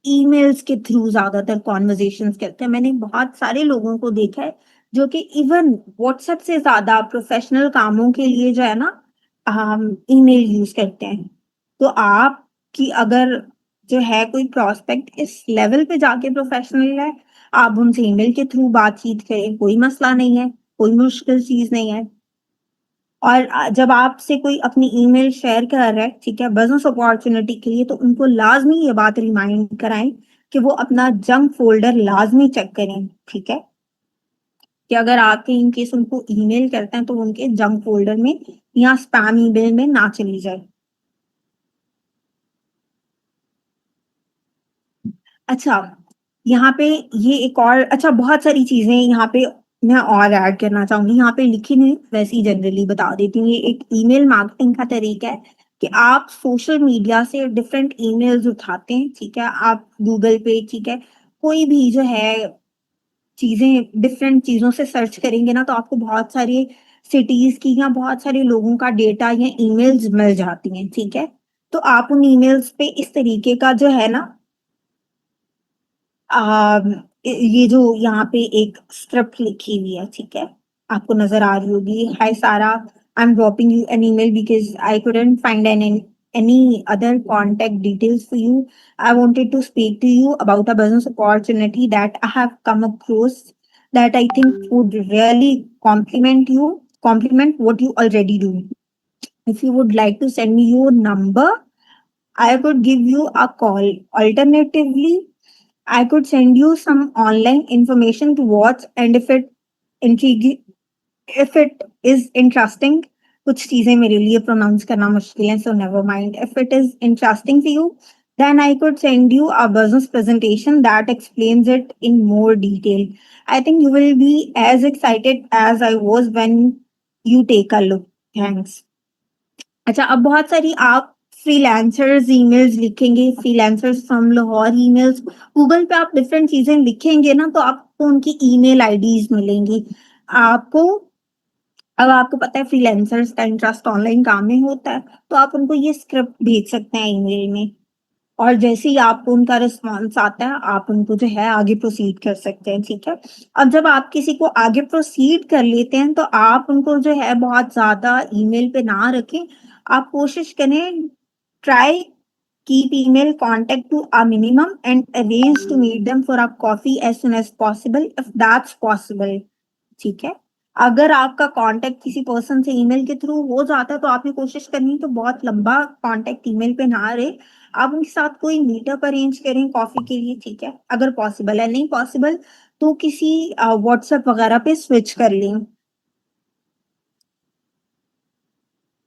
ईमेल्स के थ्रू ज्यादातर कॉन्वर्जेशंस करते हैं। मैंने बहुत सारे लोगों को देखा है जो कि इवन व्हाट्सएप से ज्यादा प्रोफेशनल कामों के लिए जो है ना ईमेल यूज करते हैं। तो आपकी अगर जो है कोई प्रोस्पेक्ट इस लेवल पे जाके प्रोफेशनल है, आप उनसे ईमेल के थ्रू बातचीत करें, कोई मसला नहीं है, कोई मुश्किल चीज नहीं है। और जब आपसे कोई अपनी ईमेल शेयर कर रहा है, ठीक है, बिजनेस अपॉर्चुनिटी के लिए, तो उनको लाजमी ये बात रिमाइंड कराएं कि वो अपना जंक फोल्डर लाजमी चेक करें। ठीक है, कि अगर आपके इन केस उनको ईमेल करते हैं तो उनके जंक फोल्डर में या स्पैम ईमेल में ना चली जाए। अच्छा, यहाँ पे ये एक और अच्छा, बहुत सारी चीजें यहाँ पे मैं और ऐड करना चाहूंगी, यहाँ पे लिखी नहीं, वैसे ही जनरली बता देती हूँ। ये एक ईमेल मार्केटिंग का तरीका है कि आप सोशल मीडिया से डिफरेंट ईमेल्स उठाते हैं। ठीक है, आप गूगल पे, ठीक है, कोई भी जो है चीजें डिफरेंट चीजों से सर्च करेंगे ना, तो आपको बहुत सारी सिटीज की या बहुत सारे लोगों का डेटा या ईमेल्स मिल जाती हैं। ठीक है, तो आप उन ईमेल्स पे इस तरीके का जो है ना ये जो यहाँ पे एक स्क्रिप्ट लिखी हुई है, ठीक है, आपको नजर आ रही होगी। Hi Sarah, I am dropping you an email because I couldn't find any other contact details for you. I wanted to speak to you about a business opportunity that I have come across that I think would really complement what you already do. If you would like to send me your number, I could give you a call. Alternatively, I could send you some online information to watch, and intrigue, if it is interesting, कुछ चीजें मेरे लिए प्रोनाउंस करना मुश्किल है, so never mind. If it is interesting for you, then I could send you a business presentation that explains it in more detail. I think you will be as excited as I was when you take a look. Thanks. अच्छा, अब बहुत सारी आप फ्रीलांसर्स ईमेल्स लिखेंगे, freelancers from Lahore emails, Google पे आप डिफरेंट चीजें लिखेंगे ना, तो आपको उनकी ईमेल आईडीज मिलेंगी आपको। अब आपको पता है फ्रीलांसर्स का इंटरेस्ट ऑनलाइन काम में होता है, तो आप उनको ये स्क्रिप्ट भेज सकते हैं ईमेल में, और जैसे ही आपको उनका रिस्पॉन्स आता है, आप उनको जो है आगे प्रोसीड कर सकते हैं। ठीक है, अब जब आप किसी को आगे प्रोसीड कर लेते हैं, तो आप उनको जो है बहुत ज्यादा ईमेल पे ना रखें। आप कोशिश करें, try keep email contact to a minimum and arrange to meet them for a coffee as soon as possible if that's possible. ठीक है, अगर आपका कांटेक्ट किसी पर्सन से ईमेल के थ्रू हो जाता है, तो आपने कोशिश करनी तो बहुत लंबा कांटेक्ट ईमेल पे ना रहे, आप उनके साथ कोई मीटअप अरेंज करें कॉफी के लिए। ठीक है, अगर पॉसिबल है, नहीं पॉसिबल तो किसी व्हाट्सएप वगैरह पे स्विच कर लें।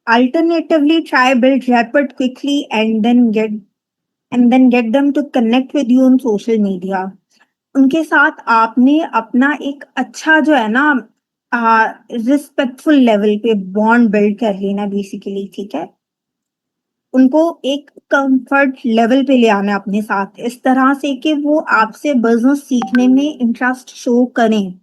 Alternatively, try build rapport quickly and then get them to connect with you on social media. उनके साथ आपने अपना एक अच्छा जो है ना रिस्पेक्टफुल लेवल पे बॉन्ड बिल्ड कर लेना बेसिकली। ठीक है, उनको एक कंफर्ट लेवल पे ले आना अपने साथ, इस तरह से कि वो आपसे बिजनेस सीखने में इंटरेस्ट शो करें।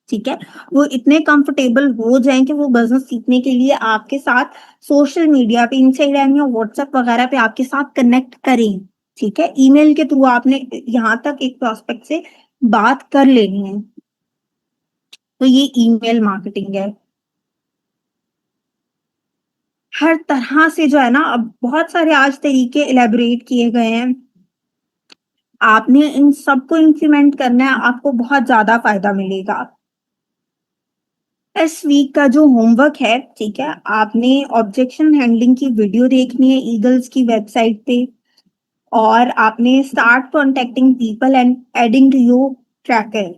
ठीक है, वो इतने कंफर्टेबल हो जाएं कि वो बिजनेस सीखने के लिए आपके साथ सोशल मीडिया पे, इंस्टाग्राम या व्हाट्सएप वगैरह पे आपके साथ कनेक्ट करें। ठीक है, ईमेल के थ्रू आपने यहाँ तक एक प्रोस्पेक्ट से बात कर लेनी है, तो ये ईमेल मार्केटिंग है। हर तरह से जो है ना, अब बहुत सारे आज तरीके इलेबोरेट किए गए हैं, आपने इन सबको इंप्लीमेंट करना है, आपको बहुत ज्यादा फायदा मिलेगा। इस वीक का जो होमवर्क है, ठीक है, आपने ऑब्जेक्शन हैंडलिंग की वीडियो देखनी है ईगल्स की वेबसाइट पे, और आपने start contacting people and adding to your tracker.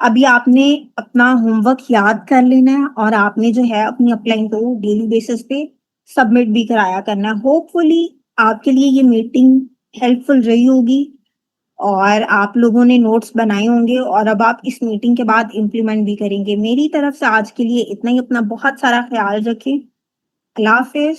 अभी आपने अपना होमवर्क याद कर लेना है, और आपने जो है अपनी अपलाइन को डेली बेसिस पे सबमिट भी कराया करना है। होपफुली आपके लिए ये मीटिंग हेल्पफुल रही होगी, और आप लोगों ने नोट्स बनाए होंगे और अब आप इस मीटिंग के बाद इम्प्लीमेंट भी करेंगे। मेरी तरफ से आज के लिए इतना ही। अपना बहुत सारा ख्याल रखें। अल्लाह हाफ़िज़।